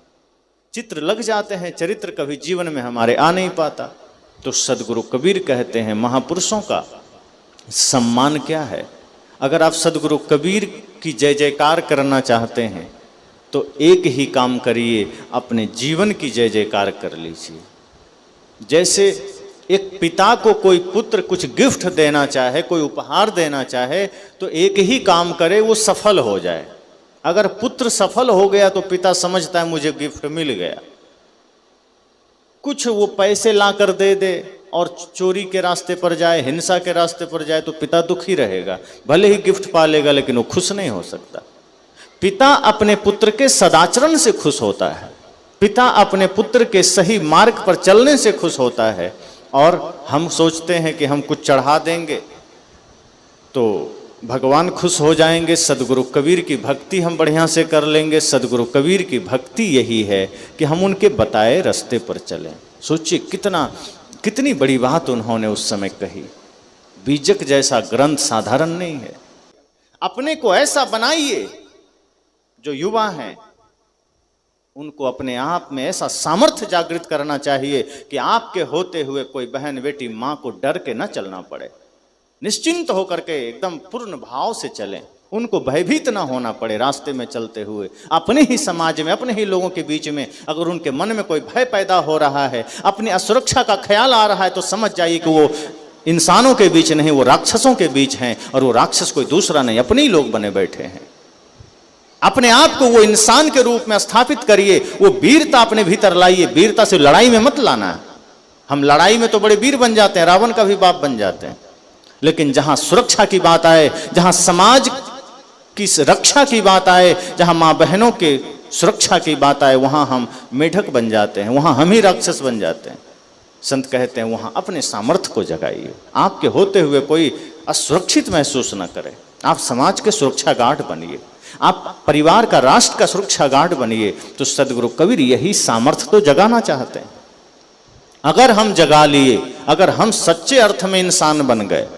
Speaker 1: चित्र लग जाते हैं, चरित्र कभी जीवन में हमारे आ नहीं पाता। तो सदगुरु कबीर कहते हैं महापुरुषों का सम्मान क्या है। अगर आप सदगुरु कबीर की जय जयकार करना चाहते हैं तो एक ही काम करिए, अपने जीवन की जय जयकार कर लीजिए। जैसे एक पिता को कोई पुत्र कुछ गिफ्ट देना चाहे, कोई उपहार देना चाहे, तो एक ही काम करे, वो सफल हो जाए। अगर पुत्र सफल हो गया तो पिता समझता है मुझे गिफ्ट मिल गया। कुछ वो पैसे ला कर दे दे और चोरी के रास्ते पर जाए, हिंसा के रास्ते पर जाए, तो पिता दुखी रहेगा। भले ही गिफ्ट पालेगा लेकिन वो खुश नहीं हो सकता। पिता अपने पुत्र के सदाचरण से खुश होता है, पिता अपने पुत्र के सही मार्ग पर चलने से खुश होता है। और हम सोचते हैं कि हम कुछ चढ़ा देंगे तो भगवान खुश हो जाएंगे, सदगुरु कबीर की भक्ति हम बढ़िया से कर लेंगे। सदगुरु कबीर की भक्ति यही है कि हम उनके बताए रास्ते पर चलें। सोचिए कितनी बड़ी बात उन्होंने उस समय कही। बीजक जैसा ग्रंथ साधारण नहीं है। अपने को ऐसा बनाइए, जो युवा हैं उनको अपने आप में ऐसा सामर्थ्य जागृत करना चाहिए कि आपके होते हुए कोई बहन बेटी माँ को डर के न चलना पड़े। निश्चिंत होकर के एकदम पूर्ण भाव से चलें, उनको भयभीत ना होना पड़े रास्ते में चलते हुए। अपने ही समाज में, अपने ही लोगों के बीच में अगर उनके मन में कोई भय पैदा हो रहा है, अपनी असुरक्षा का ख्याल आ रहा है, तो समझ जाइए कि वो इंसानों के बीच नहीं, वो राक्षसों के बीच हैं। और वो राक्षस कोई दूसरा नहीं, अपने ही लोग बने बैठे हैं। अपने आप को वो इंसान के रूप में स्थापित करिए, वो वीरता अपने भीतर लाइए। वीरता से लड़ाई में मत लाना। हम लड़ाई में तो बड़े वीर बन जाते हैं, रावण का भी बाप बन जाते हैं। लेकिन जहां सुरक्षा की बात आए, जहां समाज की रक्षा की बात आए, जहां माँ बहनों के सुरक्षा की बात आए, वहां हम मेढक बन जाते हैं, वहां हम ही राक्षस बन जाते हैं। संत कहते हैं वहां अपने सामर्थ्य को जगाइए। आपके होते हुए कोई असुरक्षित महसूस न करे। आप समाज के सुरक्षा गार्ड बनिए, आप परिवार का, राष्ट्र का सुरक्षा गार्ड बनिए। तो सदगुरु कबीर यही सामर्थ्य तो जगाना चाहते हैं। अगर हम जगा लिए, अगर हम सच्चे अर्थ में इंसान बन गए,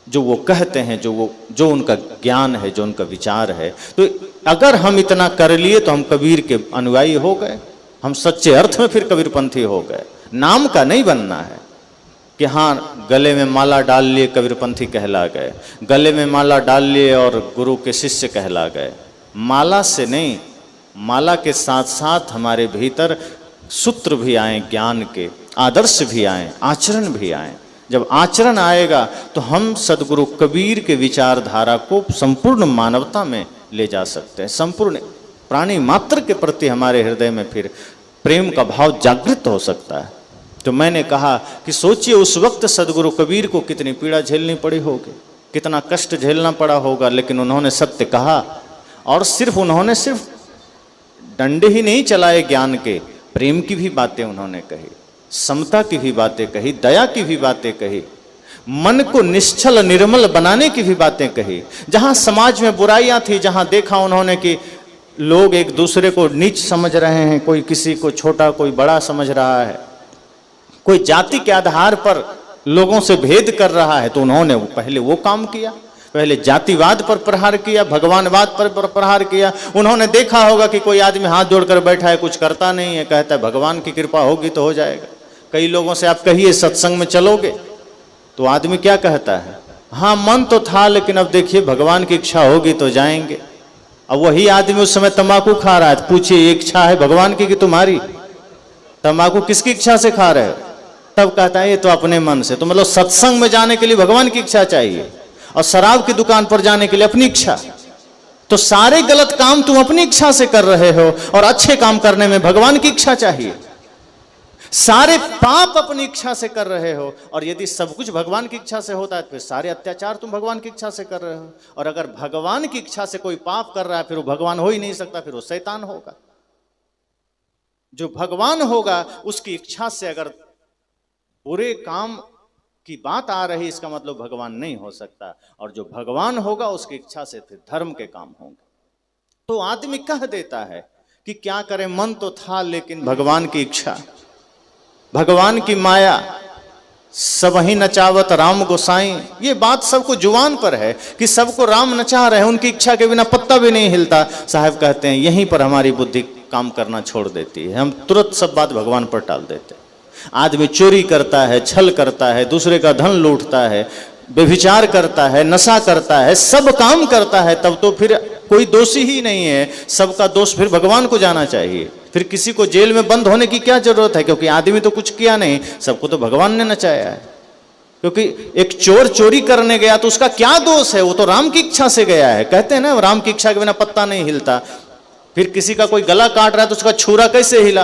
Speaker 1: जो वो कहते हैं, जो उनका ज्ञान है, जो उनका विचार है, तो अगर हम इतना कर लिए तो हम कबीर के अनुयायी हो गए। हम सच्चे अर्थ में फिर कबीरपंथी हो गए। नाम का नहीं बनना है कि हाँ गले में माला डाल लिए कबीरपंथी कहला गए, गले में माला डाल लिए और गुरु के शिष्य कहला गए। माला से नहीं, माला के साथ साथ हमारे भीतर सूत्र भी आए, ज्ञान के आदर्श भी आए, आचरण भी आए। जब आचरण आएगा तो हम सदगुरु कबीर के विचारधारा को संपूर्ण मानवता में ले जा सकते हैं। संपूर्ण प्राणी मात्र के प्रति हमारे हृदय में फिर प्रेम का भाव जागृत हो सकता है। तो मैंने कहा कि सोचिए उस वक्त सदगुरु कबीर को कितनी पीड़ा झेलनी पड़ी होगी, कितना कष्ट झेलना पड़ा होगा, लेकिन उन्होंने सत्य कहा। और उन्होंने सिर्फ डंडे ही नहीं चलाए ज्ञान के, प्रेम की भी बातें उन्होंने कही, समता की भी बातें कही, दया की भी बातें कही, मन को निश्चल निर्मल बनाने की भी बातें कही। जहां समाज में बुराइयां थी, जहां देखा उन्होंने कि लोग एक दूसरे को नीच समझ रहे हैं, कोई किसी को छोटा कोई बड़ा समझ रहा है, कोई जाति के आधार पर लोगों से भेद कर रहा है तो उन्होंने पहले वो काम किया, पहले जातिवाद पर प्रहार किया, भगवानवाद पर प्रहार किया। उन्होंने देखा होगा कि कोई आदमी हाथ जोड़कर बैठा है, कुछ करता नहीं है, कहता है भगवान की कृपा होगी तो हो जाएगा। कई लोगों से आप कहिए सत्संग में चलोगे, तो आदमी क्या कहता है, हाँ मन तो था लेकिन अब देखिए भगवान की इच्छा होगी तो जाएंगे। अब वही आदमी उस समय तंबाकू खा रहा है, पूछिए इच्छा है भगवान की कि तुम्हारी? तंबाकू किसकी इच्छा से खा रहे हो? तब कहता है ये तो अपने मन से। तो मतलब सत्संग में जाने के लिए भगवान की इच्छा चाहिए और शराब की दुकान पर जाने के लिए अपनी इच्छा। तो सारे गलत काम तुम अपनी इच्छा से कर रहे हो और अच्छे काम करने में भगवान की इच्छा चाहिए। सारे पाप अपनी इच्छा से कर रहे हो और यदि सब कुछ भगवान की इच्छा से होता है तो फिर सारे अत्याचार तुम भगवान की इच्छा से कर रहे हो। और अगर भगवान की इच्छा से कोई पाप कर रहा है फिर वो भगवान हो ही नहीं सकता, फिर वो शैतान होगा। जो भगवान होगा उसकी इच्छा से अगर बुरे काम की बात आ रही, इसका मतलब भगवान नहीं हो सकता। और जो भगवान होगा उसकी इच्छा से फिर धर्म के काम होंगे। तो आदमी कह देता है कि क्या करें, मन तो था लेकिन भगवान की इच्छा, भगवान की माया, सब ही नचावत राम गोसाई। ये बात सबको जुबान पर है कि सबको राम नचा रहे हैं, उनकी इच्छा के बिना पत्ता भी नहीं हिलता। साहब कहते हैं यहीं पर हमारी बुद्धि काम करना छोड़ देती है, हम तुरंत सब बात भगवान पर टाल देते हैं। आदमी चोरी करता है, छल करता है, दूसरे का धन लूटता है, व्यभिचार करता है, नशा करता है, सब काम करता है, तब तो फिर कोई दोषी ही नहीं है। सबका दोष फिर भगवान को जाना चाहिए। फिर किसी को जेल में बंद होने की क्या जरूरत है, क्योंकि आदमी तो कुछ किया नहीं, सबको तो भगवान ने नचाया है। क्योंकि एक चोर चोरी करने गया तो उसका क्या दोष है, वो तो राम की इच्छा से गया है। कहते हैं ना राम की इच्छा के बिना पत्ता नहीं हिलता। फिर किसी का कोई गला काट रहा है तो उसका छुरा कैसे हिला,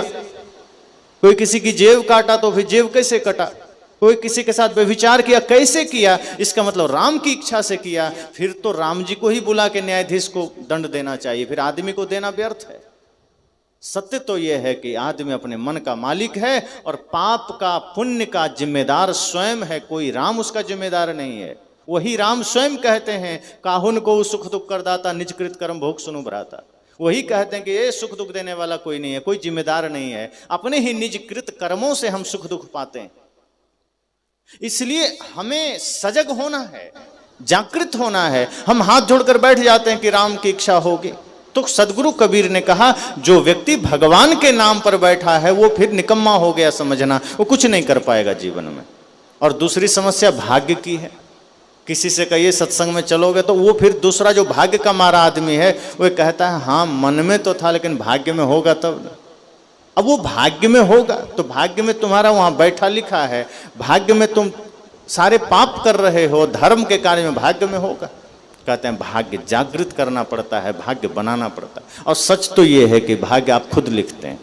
Speaker 1: कोई किसी की जेब काटा तो फिर जेब कैसे कटा, कोई किसी के साथ व्यभिचार किया कैसे किया, इसका मतलब राम की इच्छा से किया। फिर तो राम जी को ही बुला के न्यायाधीश को दंड देना चाहिए, फिर आदमी को देना व्यर्थ है। सत्य तो यह है कि आदमी अपने मन का मालिक है और पाप का पुण्य का जिम्मेदार स्वयं है, कोई राम उसका जिम्मेदार नहीं है। वही राम स्वयं कहते हैं काहुन को सुख दुख करदाता, निजकृत कर्म भोग सुनु भ्राता। वही कहते हैं कि ये सुख दुख देने वाला कोई नहीं है, कोई जिम्मेदार नहीं है, अपने ही निजकृत कर्मों से हम सुख दुख पाते हैं। इसलिए हमें सजग होना है, जागृत होना है। हम हाथ जोड़कर बैठ जाते हैं कि राम की इच्छा होगी। तो सदगुरु कबीर ने कहा जो व्यक्ति भगवान के नाम पर बैठा है वो फिर निकम्मा हो गया समझना, वो कुछ नहीं कर पाएगा जीवन में। और दूसरी समस्या भाग्य की है। किसी से कहिए सत्संग में चलोगे तो वो फिर दूसरा जो भाग्य का मारा आदमी है वो कहता है हाँ मन में तो था लेकिन भाग्य में होगा तब। अब वो भाग्य में होगा तो भाग्य में तुम्हारा वहां बैठा लिखा है, भाग्य में तुम सारे पाप कर रहे हो, धर्म के कार्य में भाग्य में होगा। कहते हैं भाग्य जागृत करना पड़ता है, भाग्य बनाना पड़ता है। और सच तो ये है कि भाग्य आप खुद लिखते हैं,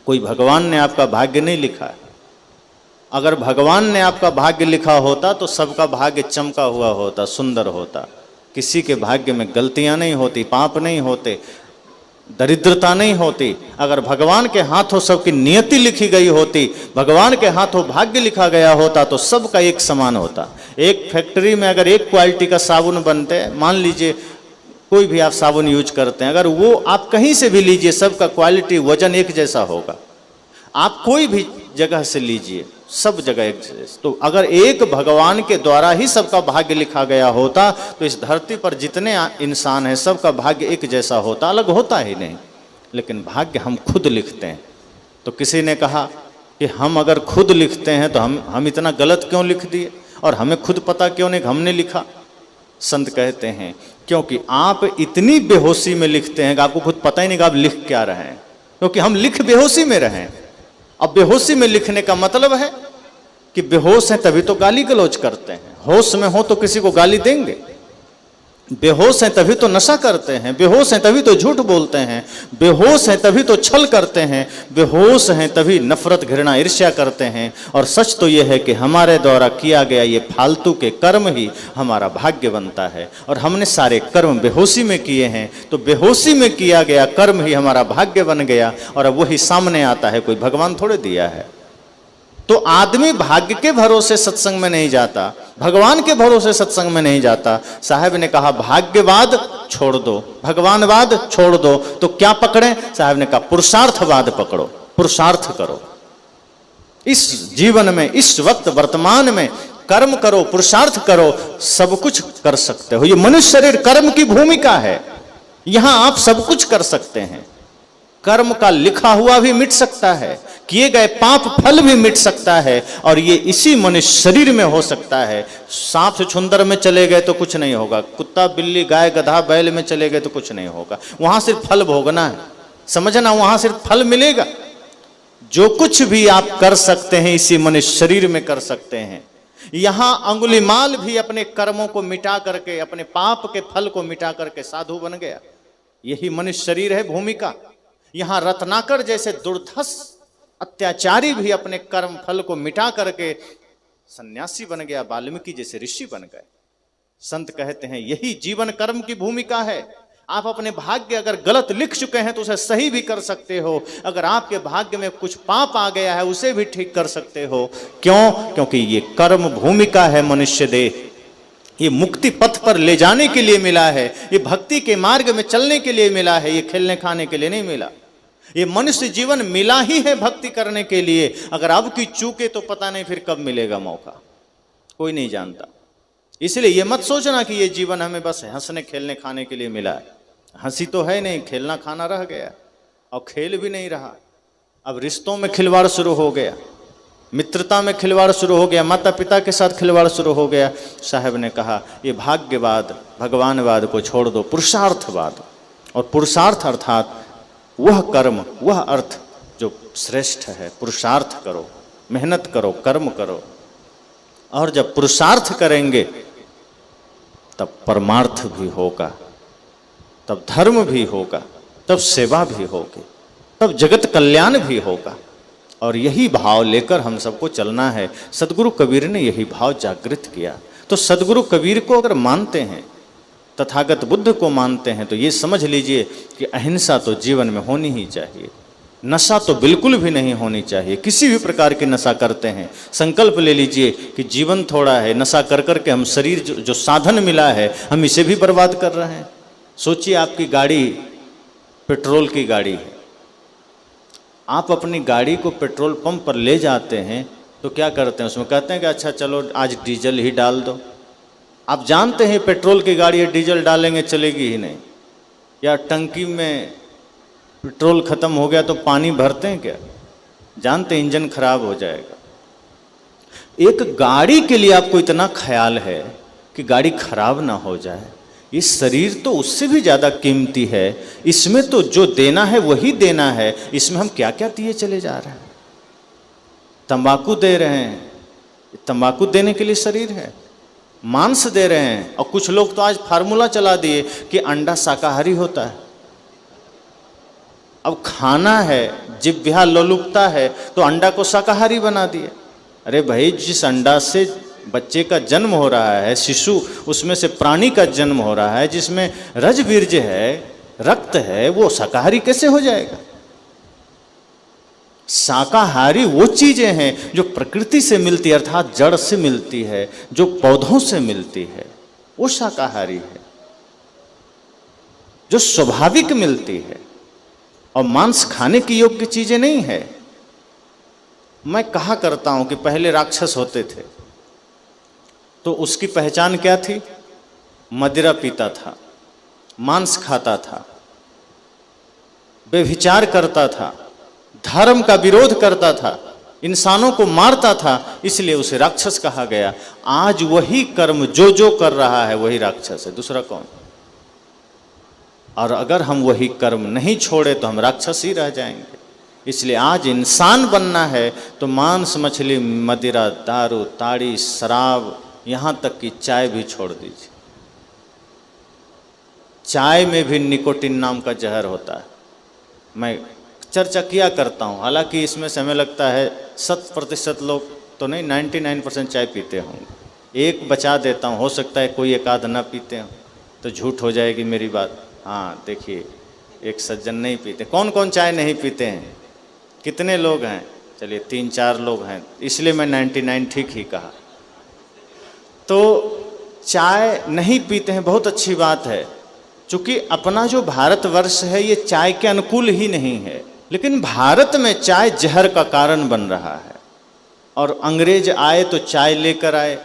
Speaker 1: कोई भगवान ने आपका भाग्य नहीं लिखा है। अगर भगवान ने आपका भाग्य लिखा होता तो सबका भाग्य चमका हुआ होता, सुंदर होता। किसी के भाग्य में गलतियां नहीं होती, पाप नहीं होते, दरिद्रता नहीं होती। अगर भगवान के हाथों सबकी नियति लिखी गई होती, भगवान के हाथों भाग्य लिखा गया होता तो सबका एक समान होता। एक फैक्ट्री में अगर एक क्वालिटी का साबुन बनते, मान लीजिए कोई भी आप साबुन यूज करते हैं, अगर वो आप कहीं से भी लीजिए सबका क्वालिटी वजन एक जैसा होगा। आप कोई भी जगह से लीजिए सब जगह एक जैसा। तो अगर एक भगवान के द्वारा ही सबका भाग्य लिखा गया होता तो इस धरती पर जितने इंसान हैं सबका भाग्य एक जैसा होता, अलग होता ही नहीं। लेकिन भाग्य हम खुद लिखते हैं। तो किसी ने कहा कि हम अगर खुद लिखते हैं तो हम इतना गलत क्यों लिख दिए और हमें खुद पता क्यों नहीं हमने लिखा। संत कहते हैं क्योंकि आप इतनी बेहोशी में लिखते हैं कि आपको खुद पता ही नहीं कि आप लिख क्या रहे हैं, क्योंकि हम लिख बेहोशी में रहे हैं। अब बेहोशी में लिखने का मतलब है कि बेहोश हैं तभी तो गाली गलौज करते हैं, होश में हो तो किसी को गाली देंगे। बेहोश हैं तभी तो नशा करते हैं, बेहोश हैं तभी तो झूठ बोलते हैं, बेहोश हैं तभी तो छल करते हैं, बेहोश हैं तभी नफरत घृणा ईर्ष्या करते हैं। और सच तो यह है कि हमारे द्वारा किया गया ये फालतू के कर्म ही हमारा भाग्य बनता है। और हमने सारे कर्म बेहोशी में किए हैं तो बेहोशी में किया गया कर्म ही हमारा भाग्य बन गया और अब वही सामने आता है, कोई भगवान थोड़े दिया है। तो आदमी भाग्य के भरोसे सत्संग में नहीं जाता, भगवान के भरोसे सत्संग में नहीं जाता। साहब ने कहा भाग्यवाद छोड़ दो, भगवानवाद छोड़ दो, तो क्या पकड़े? साहब ने कहा पुरुषार्थवाद पकड़ो, पुरुषार्थ करो। इस जीवन में, इस वक्त वर्तमान में कर्म करो, पुरुषार्थ करो, सब कुछ कर सकते हो। ये मनुष्य शरीर कर्म की भूमिका है, यहां आप सब कुछ कर सकते हैं। कर्म का लिखा हुआ भी मिट सकता है, किए गए पाप फल भी मिट सकता है, और ये इसी मनुष्य शरीर में हो सकता है। सांप से छुंदर में चले गए तो कुछ नहीं होगा, कुत्ता बिल्ली गाय गधा बैल में चले गए तो कुछ नहीं होगा, वहां सिर्फ फल भोगना है, समझना, वहां सिर्फ फल मिलेगा। जो कुछ भी आप कर सकते हैं इसी मनुष्य शरीर में कर सकते हैं। यहां अंगुलीमाल भी अपने कर्मों को मिटा करके, अपने पाप के फल को मिटा करके साधु बन गया। यही मनुष्य शरीर है भूमिका। यहां रत्नाकर जैसे दुर्धर्ष अत्याचारी भी अपने कर्म फल को मिटा करके सन्यासी बन गया, वाल्मीकि जैसे ऋषि बन गए। संत कहते हैं यही जीवन कर्म की भूमिका है। आप अपने भाग्य अगर गलत लिख चुके हैं तो उसे सही भी कर सकते हो, अगर आपके भाग्य में कुछ पाप आ गया है उसे भी ठीक कर सकते हो। क्यों? क्योंकि ये कर्म भूमिका है मनुष्य देह। ये मुक्ति पथ पर ले जाने के लिए मिला है, ये भक्ति के मार्ग में चलने के लिए मिला है, ये खेलने खाने के लिए नहीं मिला। ये मनुष्य जीवन मिला ही है भक्ति करने के लिए। अगर अब की चूके तो पता नहीं फिर कब मिलेगा मौका, कोई नहीं जानता। इसलिए ये मत सोचना कि ये जीवन हमें बस हंसने खेलने खाने के लिए मिला है। हंसी तो है नहीं, खेलना खाना रह गया, और खेल भी नहीं रहा। अब रिश्तों में खिलवाड़ शुरू हो गया, मित्रता में खिलवाड़ शुरू हो गया, माता पिता के साथ खिलवाड़ शुरू हो गया। साहब ने कहा ये भाग्यवाद भगवानवाद को छोड़ दो, पुरुषार्थवाद। और पुरुषार्थ अर्थात वह कर्म, वह अर्थ जो श्रेष्ठ है। पुरुषार्थ करो, मेहनत करो, कर्म करो, और जब पुरुषार्थ करेंगे तब परमार्थ भी होगा, तब धर्म भी होगा, तब सेवा भी होगी, तब जगत कल्याण भी होगा। और यही भाव लेकर हम सबको चलना है। सदगुरु कबीर ने यही भाव जागृत किया। तो सदगुरु कबीर को अगर मानते हैं, तथागत बुद्ध को मानते हैं, तो ये समझ लीजिए कि अहिंसा तो जीवन में होनी ही चाहिए। नशा तो बिल्कुल भी नहीं होनी चाहिए। किसी भी प्रकार के नशा करते हैं, संकल्प ले लीजिए कि जीवन थोड़ा है, नशा कर करके हम शरीर जो साधन मिला है हम इसे भी बर्बाद कर रहे हैं। सोचिए आपकी गाड़ी पेट्रोल की गाड़ी है, आप अपनी गाड़ी को पेट्रोल पंप पर ले जाते हैं तो क्या करते हैं? उसमें कहते हैं कि अच्छा चलो आज डीजल ही डाल दो। आप जानते हैं पेट्रोल की गाड़ी है, डीजल डालेंगे चलेगी ही नहीं। या टंकी में पेट्रोल ख़त्म हो गया तो पानी भरते हैं क्या? जानते हैं इंजन खराब हो जाएगा। एक गाड़ी के लिए आपको इतना ख्याल है कि गाड़ी खराब ना हो जाए। ये शरीर तो उससे भी ज़्यादा कीमती है। इसमें तो जो देना है वही देना है। इसमें हम क्या क्या दिए चले जा रहे हैं। तंबाकू दे रहे हैं, तंबाकू देने के लिए शरीर है। मांस दे रहे हैं, और कुछ लोग तो आज फार्मूला चला दिए कि अंडा शाकाहारी होता है। अब खाना है, जिह्वा लोलुपता है, तो अंडा को शाकाहारी बना दिए। अरे भाई, जिस अंडा से बच्चे का जन्म हो रहा है, शिशु, उसमें से प्राणी का जन्म हो रहा है, जिसमें रज-बीर्ज है, रक्त है, वो शाकाहारी कैसे हो जाएगा? शाकाहारी वो चीजें हैं जो प्रकृति से मिलती है, अर्थात जड़ से मिलती है, जो पौधों से मिलती है, वो शाकाहारी है, जो स्वाभाविक मिलती है, और मांस खाने की योग्य चीजें नहीं है। मैं कहा करता हूं कि पहले राक्षस होते थे तो उसकी पहचान क्या थी? मदिरा पीता था, मांस खाता था, व्यभिचार करता था, धर्म का विरोध करता था, इंसानों को मारता था, इसलिए उसे राक्षस कहा गया। आज वही कर्म जो जो कर रहा है वही राक्षस है, दूसरा कौन? और अगर हम वही कर्म नहीं छोड़े तो हम राक्षस ही रह जाएंगे। इसलिए आज इंसान बनना है तो मांस, मछली, मदिरा, दारू, ताड़ी, शराब, यहां तक कि चाय भी छोड़ दीजिए। चाय में भी निकोटिन नाम का जहर होता है। मैं चर्चा किया करता हूं, हालांकि इसमें से हमें लगता है 100% लोग तो नहीं, 99% चाय पीते होंगे। एक बचा देता हूं, हो सकता है कोई एक आध ना पीते हो तो झूठ हो जाएगी मेरी बात। हाँ देखिए, एक सज्जन नहीं पीते। कौन कौन चाय नहीं पीते हैं? कितने लोग हैं? चलिए 3-4 लोग हैं, इसलिए मैं 99 ठीक ही कहा। तो चाय नहीं पीते हैं, बहुत अच्छी बात है, क्योंकि अपना जो भारतवर्ष है ये चाय के अनुकूल ही नहीं है। लेकिन भारत में चाय जहर का कारण बन रहा है। और अंग्रेज आए तो चाय लेकर आए।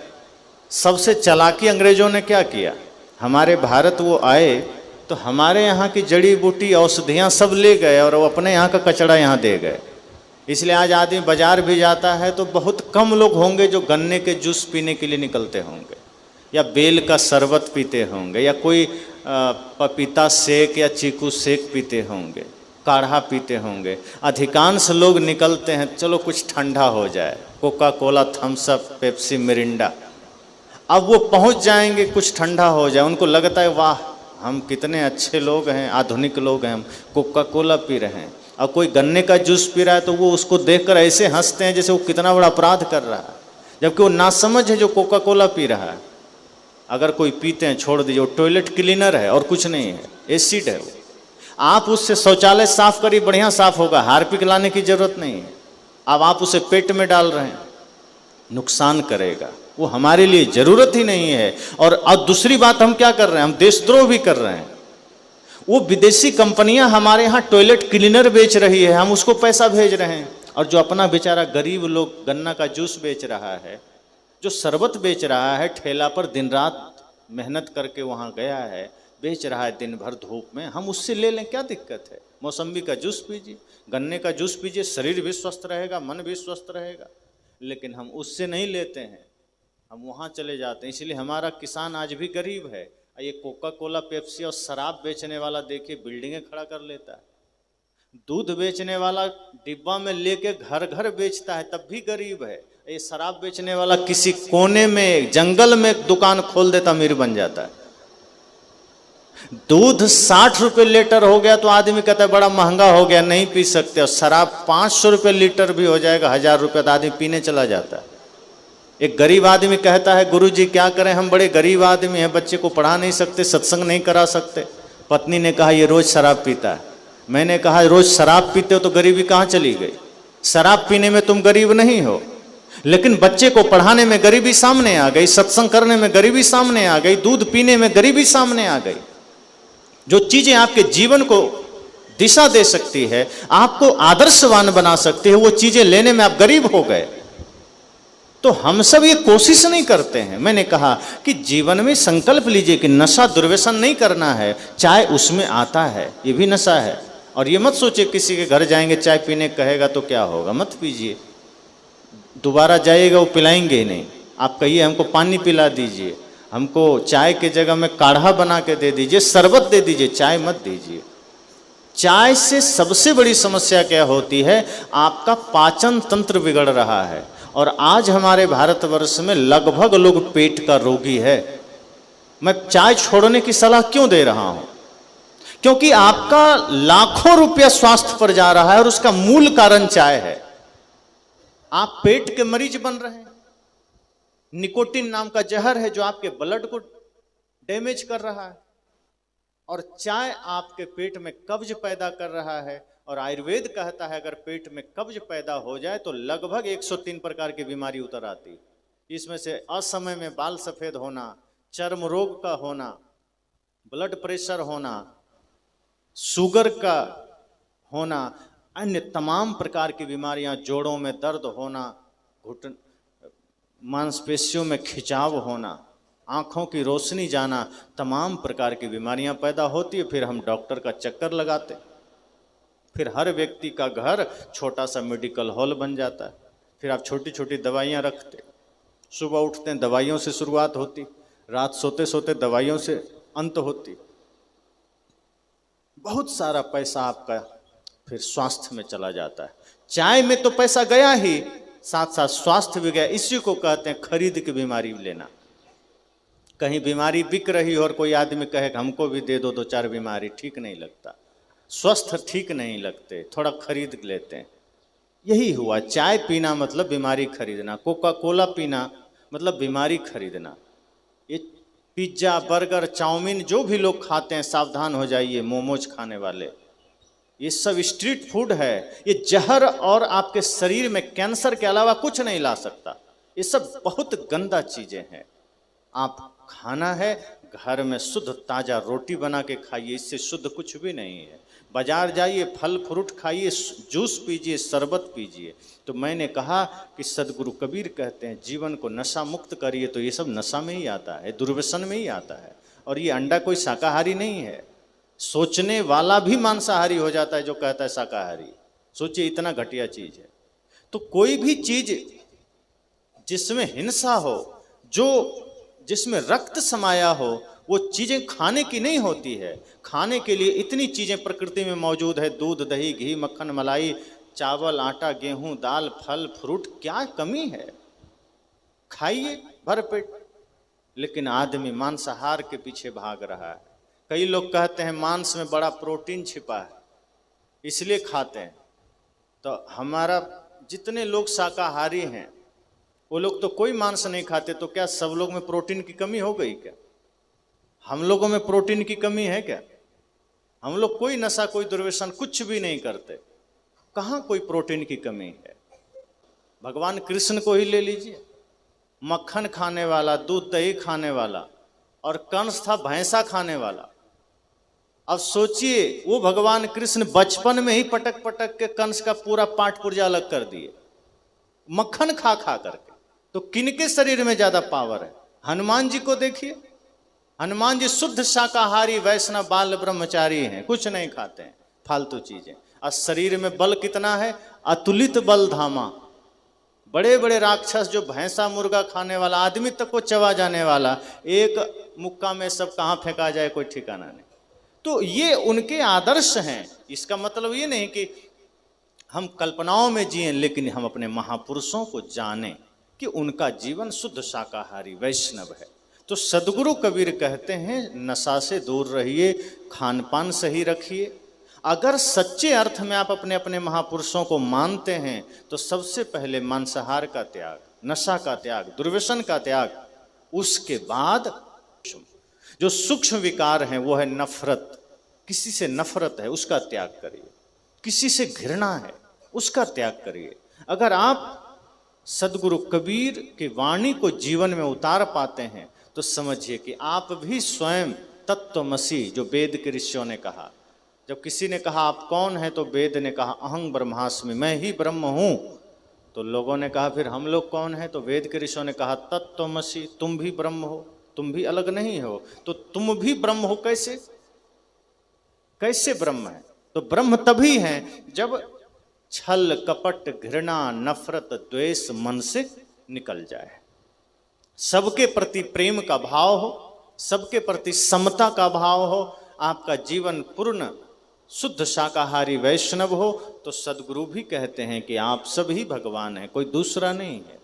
Speaker 1: सबसे चालाकी अंग्रेजों ने क्या किया, हमारे भारत वो आए तो हमारे यहाँ की जड़ी बूटी औषधियाँ सब ले गए और वो अपने यहाँ का कचरा यहाँ दे गए। इसलिए आज आदमी बाजार भी जाता है तो बहुत कम लोग होंगे जो गन्ने के जूस पीने के लिए निकलते होंगे, या बेल का शरबत पीते होंगे, या कोई पपीता शेक या चीकू शेक पीते होंगे, काढ़ा पीते होंगे। अधिकांश लोग निकलते हैं चलो कुछ ठंडा हो जाए, Coca Cola, Thums Up, Pepsi, Mirinda. अब वो पहुंच जाएंगे कुछ ठंडा हो जाए, उनको लगता है वाह हम कितने अच्छे लोग हैं, आधुनिक लोग हैं, हम कोका कोला पी रहे हैं। और कोई गन्ने का जूस पी रहा है तो वो उसको देखकर ऐसे हंसते हैं जैसे वो कितना बड़ा अपराध कर रहा है, जबकि वो नासमझ है जो कोका कोला पी रहा है। अगर कोई पीते हैं छोड़ दीजिए, वो टॉयलेट क्लीनर है और कुछ नहीं है, एसिड है वो। आप उससे शौचालय साफ करिए, बढ़िया साफ होगा, हार्पिक लाने की जरूरत नहीं है। अब आप उसे पेट में डाल रहे हैं, नुकसान करेगा, वो हमारे लिए जरूरत ही नहीं है। और अब दूसरी बात हम क्या कर रहे हैं, हम देशद्रोह भी कर रहे हैं। वो विदेशी कंपनियां हमारे यहाँ टॉयलेट क्लीनर बेच रही है, हम उसको पैसा भेज रहे हैं। और जो अपना बेचारा गरीब लोग गन्ना का जूस बेच रहा है, जो शरबत बेच रहा है, ठेला पर दिन रात मेहनत करके वहाँ गया है, बेच रहा है दिन भर धूप में, हम उससे ले लें, क्या दिक्कत है। मौसम्बी का जूस पीजिए, गन्ने का जूस पीजिए, शरीर भी स्वस्थ रहेगा, मन भी स्वस्थ रहेगा। लेकिन हम उससे नहीं लेते हैं, हम वहाँ चले जाते हैं। इसलिए हमारा किसान आज भी गरीब है। ये कोका कोला, पेप्सी और शराब बेचने वाला देखिए बिल्डिंगें खड़ा कर लेता है, दूध बेचने वाला डिब्बा में लेके घर घर बेचता है, तब भी गरीब है। ये शराब बेचने वाला किसी कोने में जंगल में दुकान खोल देता, अमीर बन जाता है। दूध 60 रुपये लीटर हो गया तो आदमी कहता है बड़ा महंगा हो गया, नहीं पी सकते। और शराब 500 रुपये लीटर भी हो जाएगा, 1000 रुपये, तो आदमी पीने चला जाता है। एक गरीब आदमी कहता है गुरुजी क्या करें, हम बड़े गरीब आदमी हैं, बच्चे को पढ़ा नहीं सकते, सत्संग नहीं करा सकते। पत्नी ने कहा ये रोज शराब पीता है। मैंने कहा रोज शराब पीते हो तो गरीबी कहाँ चली गई, शराब पीने में तुम गरीब नहीं हो, लेकिन बच्चे को पढ़ाने में गरीबी सामने आ गई, सत्संग करने में गरीबी सामने आ गई, दूध पीने में गरीबी सामने आ गई। जो चीजें आपके जीवन को दिशा दे सकती है, आपको आदर्शवान बना सकती है, वो चीजें लेने में आप गरीब हो गए। तो हम सब ये कोशिश नहीं करते हैं। मैंने कहा कि जीवन में संकल्प लीजिए कि नशा दुर्व्यसन नहीं करना है, चाय उसमें आता है, ये भी नशा है। और ये मत सोचिए किसी के घर जाएंगे चाय पीने कहेगा तो क्या होगा, मत पीजिए, दोबारा जाइएगा वो पिलाएंगे ही नहीं। आप कहिए हमको पानी पिला दीजिए, हमको चाय के जगह में काढ़ा बना के दे दीजिए, शरबत दे दीजिए, चाय मत दीजिए। चाय से सबसे बड़ी समस्या क्या होती है, आपका पाचन तंत्र बिगड़ रहा है। और आज हमारे भारतवर्ष में लगभग लोग पेट का रोगी है। मैं चाय छोड़ने की सलाह क्यों दे रहा हूं, क्योंकि आपका लाखों रुपया स्वास्थ्य पर जा रहा है और उसका मूल कारण चाय है। आप पेट के मरीज बन रहे हैं। निकोटिन नाम का जहर है जो आपके ब्लड को डैमेज कर रहा है, और चाय आपके पेट में कब्ज पैदा कर रहा है। और आयुर्वेद कहता है अगर पेट में कब्ज पैदा हो जाए तो लगभग 103 प्रकार की बीमारी उतर आती। इसमें से असमय में बाल सफेद होना, चर्म रोग का होना, ब्लड प्रेशर होना, शुगर का होना, अन्य तमाम प्रकार की बीमारियां, जोड़ों में दर्द होना, घुटन, मांसपेशियों में खिंचाव होना, आँखों की रोशनी जाना, तमाम प्रकार की बीमारियां पैदा होती है। फिर हम डॉक्टर का चक्कर लगाते, फिर हर व्यक्ति का घर छोटा सा मेडिकल हॉल बन जाता है। फिर आप छोटी छोटी दवाइयाँ रखते, सुबह उठते हैं दवाइयों से शुरुआत होती, रात सोते सोते दवाइयों से अंत होती। बहुत सारा पैसा आपका फिर स्वास्थ्य में चला जाता है। चाय में तो पैसा गया ही, साथ साथ स्वास्थ्य भी गया। इसी को कहते हैं खरीद के बीमारी लेना। कहीं बीमारी बिक रही हो और कोई आदमी कहे हमको भी दे दो 2-4 बीमारी, ठीक नहीं लगता, स्वस्थ ठीक नहीं लगते, थोड़ा खरीद लेते हैं। यही हुआ, चाय पीना मतलब बीमारी खरीदना, कोका कोला पीना मतलब बीमारी खरीदना। ये पिज्ज़ा, बर्गर, चाउमीन जो भी लोग खाते हैं सावधान हो जाइए, मोमोज खाने वाले, ये सब स्ट्रीट फूड है। ये जहर और आपके शरीर में कैंसर के अलावा कुछ नहीं ला सकता। ये सब बहुत गंदा चीज़ें हैं। आप खाना है घर में शुद्ध ताज़ा रोटी बना के खाइए, इससे शुद्ध कुछ भी नहीं है। बाजार जाइए, फल फ्रूट खाइए, जूस पीजिए, शरबत पीजिए। तो मैंने कहा कि सदगुरु कबीर कहते हैं जीवन को नशा मुक्त करिए, तो ये सब नशा में ही आता है, दुर्व्यसन में ही आता है। और ये अंडा कोई शाकाहारी नहीं है। सोचने वाला भी मांसाहारी हो जाता है जो कहता है शाकाहारी। सोचिए, इतना घटिया चीज है। तो कोई भी चीज जिसमें हिंसा हो, जो जिसमें रक्त समाया हो, वो चीजें खाने की नहीं होती है। खाने के लिए इतनी चीजें प्रकृति में मौजूद है, दूध, दही, घी, मक्खन, मलाई, चावल, आटा, गेहूं, दाल, फल, फ्रूट, क्या कमी है? खाइए भरपेट। लेकिन आदमी मांसाहार के पीछे भाग रहा है। कई लोग कहते हैं मांस में बड़ा प्रोटीन छिपा है, इसलिए खाते हैं। तो हमारा जितने लोग शाकाहारी हैं वो लोग तो कोई मांस नहीं खाते, तो क्या सब लोग में प्रोटीन की कमी हो गई क्या? हम लोगों में प्रोटीन की कमी है क्या? हम लोग कोई नशा, कोई दुर्व्यसन कुछ भी नहीं करते, कहाँ कोई प्रोटीन की कमी है? भगवान कृष्ण को ही ले लीजिए, मक्खन खाने वाला, दूध दही खाने वाला, और कंस था भैंसा खाने वाला। अब सोचिए, वो भगवान कृष्ण बचपन में ही पटक पटक के कंस का पूरा पाठ पुर्जा अलग कर दिए, मक्खन खा खा करके। तो किनके शरीर में ज्यादा पावर है? हनुमान जी को देखिए, हनुमान जी शुद्ध शाकाहारी वैष्णव बाल ब्रह्मचारी हैं, कुछ नहीं खाते हैं फालतू चीजें। और शरीर में बल कितना है? अतुलित बल धामा। बड़े बड़े राक्षस जो भैंसा मुर्गा खाने वाला, आदमी तक को चबा जाने वाला, एक मुक्का में सब कहाँ फेंका जाए कोई ठिकाना नहीं। तो ये उनके आदर्श हैं। इसका मतलब ये नहीं कि हम कल्पनाओं में जिए, लेकिन हम अपने महापुरुषों को जानें कि उनका जीवन शुद्ध शाकाहारी वैष्णव है। तो सदगुरु कबीर कहते हैं नशा से दूर रहिए, खान पान सही रखिए। अगर सच्चे अर्थ में आप अपने अपने महापुरुषों को मानते हैं तो सबसे पहले मांसाहार का त्याग, नशा का त्याग, दुर्व्यसन का त्याग, उसके बाद जो सूक्ष्म विकार हैं वो है नफरत। किसी से नफरत है उसका त्याग करिए, किसी से घृणा है उसका त्याग करिए। अगर आप सदगुरु कबीर की वाणी को जीवन में उतार पाते हैं तो समझिए कि आप भी स्वयं तत्वमसि, जो वेद के ऋषियों ने कहा। जब किसी ने कहा आप कौन है, तो वेद ने कहा अहं ब्रह्मास्मि, मैं ही ब्रह्म हूं। तो लोगों ने कहा फिर हम लोग कौन है? तो वेद के ऋषियों ने कहा तत्वमसि, तुम भी ब्रह्म हो, तुम भी अलग नहीं हो। तो तुम भी ब्रह्म हो कैसे? कैसे ब्रह्म है? तो ब्रह्म तभी है जब छल कपट घृणा नफरत द्वेष मन से निकल जाए, सबके प्रति प्रेम का भाव हो, सबके प्रति समता का भाव हो, आपका जीवन पूर्ण शुद्ध शाकाहारी वैष्णव हो। तो सदगुरु भी कहते हैं कि आप सभी भगवान हैं, कोई दूसरा नहीं है।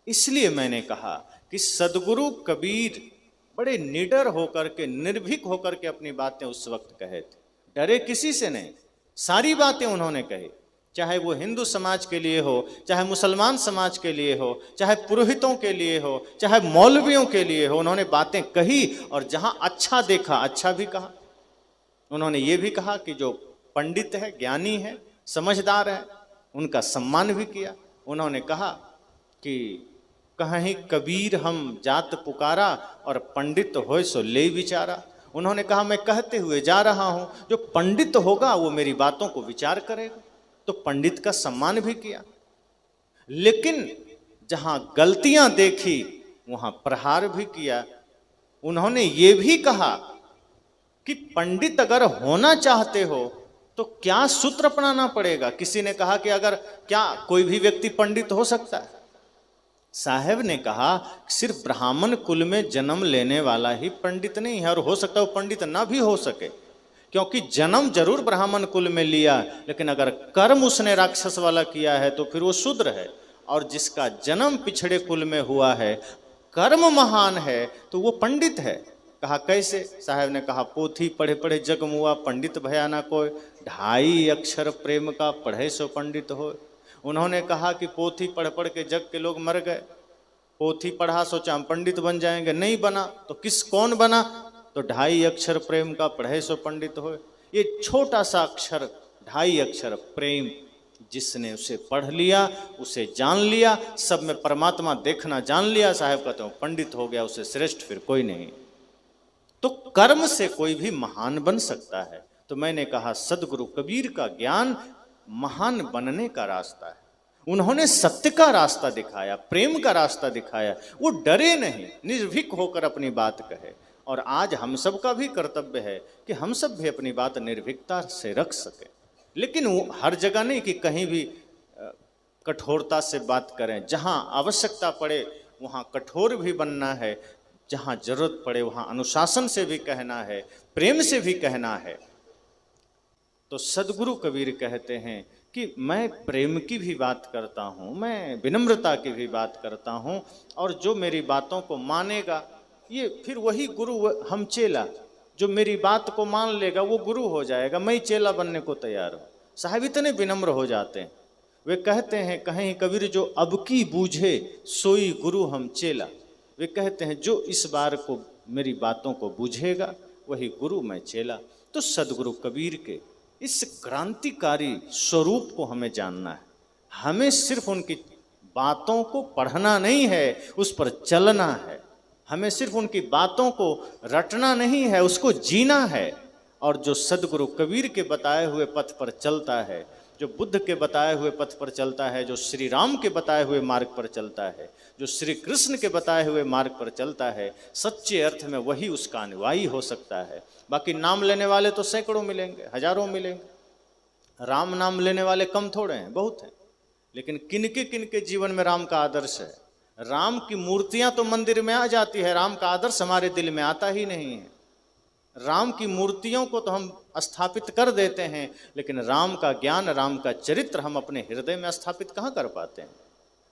Speaker 1: इसलिए मैंने कहा कि सदगुरु कबीर बड़े निडर होकर के, निर्भीक होकर के अपनी बातें उस वक्त कहे थे। डरे किसी से नहीं, सारी बातें उन्होंने कही। चाहे वो हिंदू समाज के लिए हो, चाहे मुसलमान समाज के लिए हो, चाहे पुरोहितों के लिए हो, चाहे मौलवियों के लिए हो, उन्होंने बातें कही। और जहां अच्छा देखा अच्छा भी कहा। उन्होंने ये भी कहा कि जो पंडित है, ज्ञानी है, समझदार है, उनका सम्मान भी किया। उन्होंने कहा कि कहीं कबीर हम जात पुकारा, और पंडित होय सो ले विचारा। उन्होंने कहा मैं कहते हुए जा रहा हूं, जो पंडित होगा वो मेरी बातों को विचार करेगा। तो पंडित का सम्मान भी किया। लेकिन जहां गलतियां देखी वहां प्रहार भी किया। उन्होंने ये भी कहा कि पंडित अगर होना चाहते हो तो क्या सूत्र अपनाना पड़ेगा? किसी ने कहा कि अगर क्या कोई भी व्यक्ति पंडित हो सकता है? साहब ने कहा सिर्फ ब्राह्मण कुल में जन्म लेने वाला ही पंडित नहीं है, और हो सकता है वो पंडित ना भी हो सके, क्योंकि जन्म जरूर ब्राह्मण कुल में लिया, लेकिन अगर कर्म उसने राक्षस वाला किया है तो फिर वो शूद्र है। और जिसका जन्म पिछड़े कुल में हुआ है, कर्म महान है, तो वो पंडित है। कहा कैसे? साहब ने कहा पोथी पढ़े पढ़े जग मुआ, पंडित भया ना कोई, 2.5 अक्षर प्रेम का पढ़े सो पंडित हो। उन्होंने कहा कि पोथी पढ़ पढ़ के जग के लोग मर गए, पोथी पढ़ा सोचा हम पंडित बन जाएंगे, नहीं बना। तो कौन बना? तो 2.5 अक्षर प्रेम का पढ़े सो पंडित हो। ये छोटा सा अक्षर, 2.5 अक्षर प्रेम, जिसने उसे पढ़ लिया, उसे जान लिया, सब में परमात्मा देखना जान लिया, साहब कहते हो पंडित हो गया, उसे श्रेष्ठ फिर कोई नहीं। तो कर्म से कोई भी महान बन सकता है। तो मैंने कहा सदगुरु कबीर का ज्ञान महान बनने का रास्ता है। उन्होंने सत्य का रास्ता दिखाया, प्रेम का रास्ता दिखाया। वो डरे नहीं, निर्भीक होकर अपनी बात कहे। और आज हम सब का भी कर्तव्य है कि हम सब भी अपनी बात निर्भीकता से रख सके। लेकिन वो हर जगह नहीं कि कहीं भी कठोरता से बात करें। जहाँ आवश्यकता पड़े वहाँ कठोर भी बनना है, जहाँ जरूरत पड़े वहाँ अनुशासन से भी कहना है, प्रेम से भी कहना है। तो सदगुरु कबीर कहते हैं कि मैं प्रेम की भी बात करता हूँ, मैं विनम्रता की भी बात करता हूँ, और जो मेरी बातों को मानेगा ये फिर वही गुरु, हम चेला। जो मेरी बात को मान लेगा वो गुरु हो जाएगा। मैं चेला बनने को तैयार हूँ। साहब इतने विनम्र हो जाते हैं। वे कहते हैं, कहें कबीर जो अब की बूझे सोई गुरु हम चेला। वे कहते हैं जो इस बार को मेरी बातों को बूझेगा वही गुरु, मैं चेला। तो सदगुरु कबीर के इस क्रांतिकारी स्वरूप को हमें जानना है। हमें सिर्फ उनकी बातों को पढ़ना नहीं है, उस पर चलना है। हमें सिर्फ उनकी बातों को रटना नहीं है, उसको जीना है। और जो सदगुरु कबीर के बताए हुए पथ पर चलता है, जो बुद्ध के बताए हुए पथ पर चलता है, जो श्री राम के बताए हुए मार्ग पर चलता है, जो श्री कृष्ण के बताए हुए मार्ग पर चलता है, सच्चे अर्थ में वही उसका अनुयायी हो सकता है। बाकी नाम लेने वाले तो सैकड़ों मिलेंगे, हजारों मिलेंगे। राम नाम लेने वाले कम थोड़े हैं, बहुत हैं। लेकिन किनके जीवन में राम का आदर्श है? राम की मूर्तियां तो मंदिर में आ जाती है, राम का आदर्श हमारे दिल में आता ही नहीं है। राम की मूर्तियों को तो हम स्थापित कर देते हैं, लेकिन राम का ज्ञान, राम का चरित्र हम अपने हृदय में स्थापित कहाँ कर पाते हैं।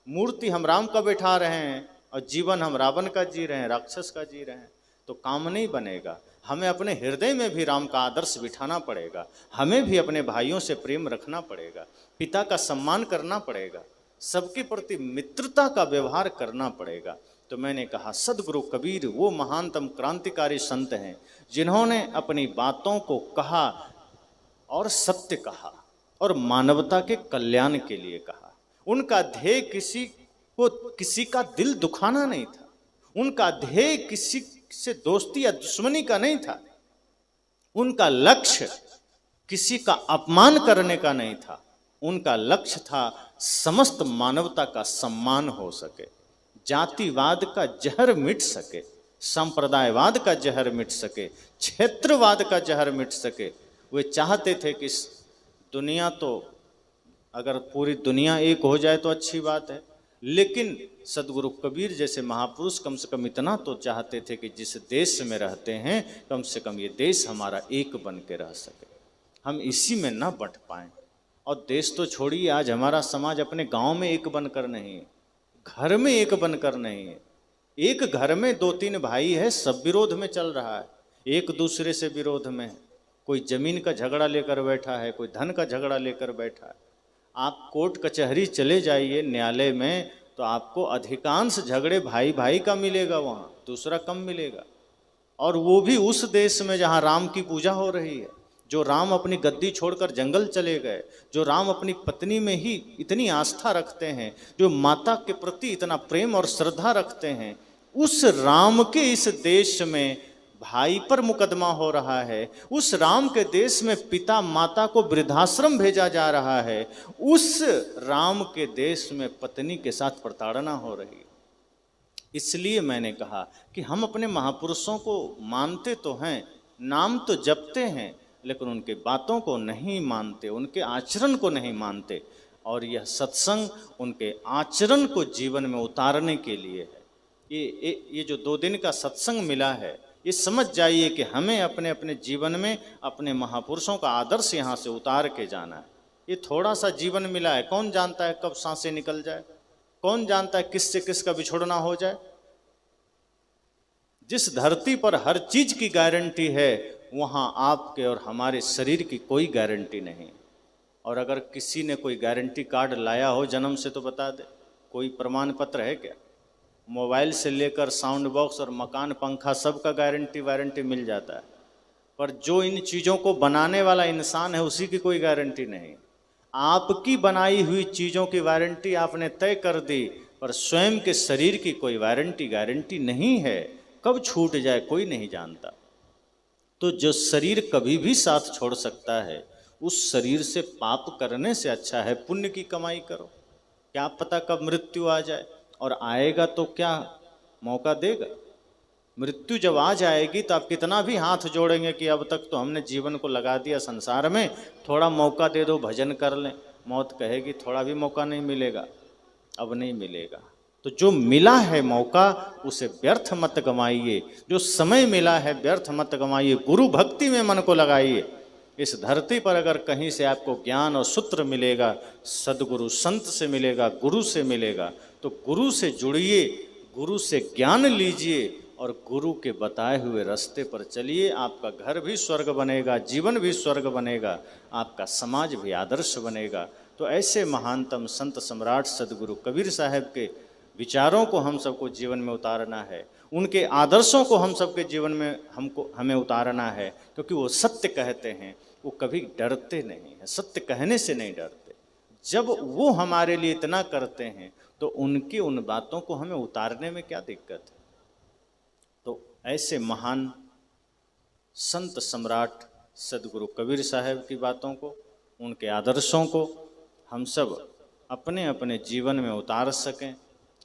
Speaker 1: मूर्ति हम राम का बैठा रहे हैं और जीवन हम रावण का जी रहे हैं, राक्षस का जी रहे हैं, तो काम नहीं बनेगा। हमें अपने हृदय में भी राम का आदर्श बिठाना पड़ेगा। हमें भी अपने भाइयों से प्रेम रखना पड़ेगा, पिता का सम्मान करना पड़ेगा, सबके प्रति मित्रता का व्यवहार करना पड़ेगा। तो मैंने कहा सदगुरु कबीर वो महानतम क्रांतिकारी संत हैं जिन्होंने अपनी बातों को कहा और सत्य कहा और मानवता के कल्याण के लिए कहा। उनका ध्येय किसी का दिल दुखाना नहीं था। उनका ध्येय किसी से दोस्ती या दुश्मनी का नहीं था। उनका लक्ष्य किसी का अपमान करने का नहीं था। उनका लक्ष्य था समस्त मानवता का सम्मान हो सके, जातिवाद का जहर मिट सके, संप्रदायवाद का जहर मिट सके, क्षेत्रवाद का जहर मिट सके। वे चाहते थे कि दुनिया तो अगर पूरी दुनिया एक हो जाए तो अच्छी बात है, लेकिन सदगुरु कबीर जैसे महापुरुष कम से कम इतना तो चाहते थे कि जिस देश में रहते हैं कम से कम ये देश हमारा एक बन के रह सके, हम इसी में ना बंट पाएं। और देश तो छोड़िए, आज हमारा समाज अपने गांव में एक बनकर नहीं है, घर में एक बनकर नहीं है। एक घर में 2-3 भाई है, सब विरोध में चल रहा है, एक दूसरे से विरोध में है। कोई जमीन का झगड़ा लेकर बैठा है, कोई धन का झगड़ा लेकर बैठा है। आप कोर्ट कचहरी चले जाइए, न्यायालय में, तो आपको अधिकांश झगड़े भाई भाई का मिलेगा, वहाँ दूसरा कम मिलेगा। और वो भी उस देश में जहाँ राम की पूजा हो रही है, जो राम अपनी गद्दी छोड़कर जंगल चले गए, जो राम अपनी पत्नी में ही इतनी आस्था रखते हैं, जो माता के प्रति इतना प्रेम और श्रद्धा रखते हैं, उस राम के इस देश में भाई पर मुकदमा हो रहा है। उस राम के देश में पिता माता को वृद्धाश्रम भेजा जा रहा है। उस राम के देश में पत्नी के साथ प्रताड़ना हो रही है। इसलिए मैंने कहा कि हम अपने महापुरुषों को मानते तो हैं, नाम तो जपते हैं, लेकिन उनके बातों को नहीं मानते, उनके आचरण को नहीं मानते। और यह सत्संग उनके आचरण को जीवन में उतारने के लिए है। ये जो 2 दिन का सत्संग मिला है, ये समझ जाइए कि हमें अपने अपने जीवन में अपने महापुरुषों का आदर्श यहाँ से उतार के जाना है। ये थोड़ा सा जीवन मिला है, कौन जानता है कब सांसें निकल जाए, कौन जानता है किससे किसका बिछोड़ना हो जाए। जिस धरती पर हर चीज की गारंटी है, वहाँ आपके और हमारे शरीर की कोई गारंटी नहीं। और अगर किसी ने कोई गारंटी कार्ड लाया हो जन्म से तो बता दे, कोई प्रमाण पत्र है क्या? मोबाइल से लेकर साउंड बॉक्स और मकान पंखा सब का वारंटी मिल जाता है, पर जो इन चीज़ों को बनाने वाला इंसान है उसी की कोई गारंटी नहीं। आपकी बनाई हुई चीज़ों की वारंटी आपने तय कर दी, पर स्वयं के शरीर की कोई गारंटी नहीं है। कब छूट जाए कोई नहीं जानता। तो जो शरीर कभी भी साथ छोड़ सकता है, उस शरीर से पाप करने से अच्छा है पुण्य की कमाई करो। क्या पता कब मृत्यु आ जाए, और आएगा तो क्या मौका देगा। मृत्यु जब आ जाएगी तो आप कितना भी हाथ जोड़ेंगे कि अब तक तो हमने जीवन को लगा दिया संसार में, थोड़ा मौका दे दो, भजन कर लें। मौत कहेगी थोड़ा भी मौका नहीं मिलेगा, अब नहीं मिलेगा। तो जो मिला है मौका उसे व्यर्थ मत गंवाइए, जो समय मिला है व्यर्थ मत गंवाइए, गुरु भक्ति में मन को लगाइए। इस धरती पर अगर कहीं से आपको ज्ञान और सूत्र मिलेगा, सदगुरु संत से मिलेगा, गुरु से मिलेगा, तो गुरु से जुड़िए, गुरु से ज्ञान लीजिए और गुरु के बताए हुए रास्ते पर चलिए। आपका घर भी स्वर्ग बनेगा, जीवन भी स्वर्ग बनेगा, आपका समाज भी आदर्श बनेगा। तो ऐसे महानतम संत सम्राट सदगुरु कबीर साहब के विचारों को हम सबको जीवन में उतारना है, उनके आदर्शों को हम सबके जीवन में हमें उतारना है, क्योंकि वो सत्य कहते हैं, वो कभी डरते नहीं हैं, सत्य कहने से नहीं डरते। जब वो हमारे लिए इतना करते हैं तो उनकी उन बातों को हमें उतारने में क्या दिक्कत है। तो ऐसे महान संत सम्राट सदगुरु कबीर साहब की बातों को, उनके आदर्शों को हम सब अपने अपने जीवन में उतार सकें,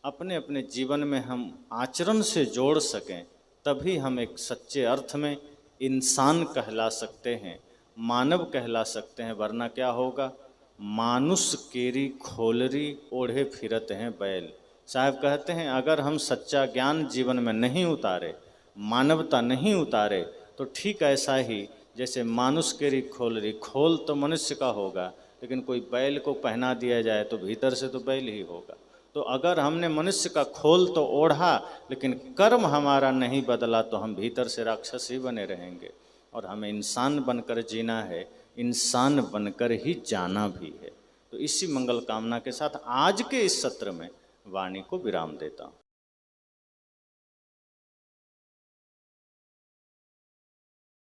Speaker 1: अपने अपने जीवन में हम आचरण से जोड़ सकें, तभी हम एक सच्चे अर्थ में इंसान कहला सकते हैं, मानव कहला सकते हैं। वरना क्या होगा, मानुष केरी खोलरी ओढ़े फिरत हैं बैल। साहब कहते हैं अगर हम सच्चा ज्ञान जीवन में नहीं उतारे, मानवता नहीं उतारे, तो ठीक ऐसा ही जैसे मानुष केरी खोलरी, खोल तो मनुष्य का होगा, लेकिन कोई बैल को पहना दिया जाए तो भीतर से तो बैल ही होगा। तो अगर हमने मनुष्य का खोल तो ओढ़ा, लेकिन कर्म हमारा नहीं बदला, तो हम भीतर से राक्षस ही बने रहेंगे। और हमें इंसान बनकर जीना है, इंसान बनकर ही जाना भी है। तो इसी मंगल कामना के साथ आज के इस सत्र में वाणी को विराम देता हूँ।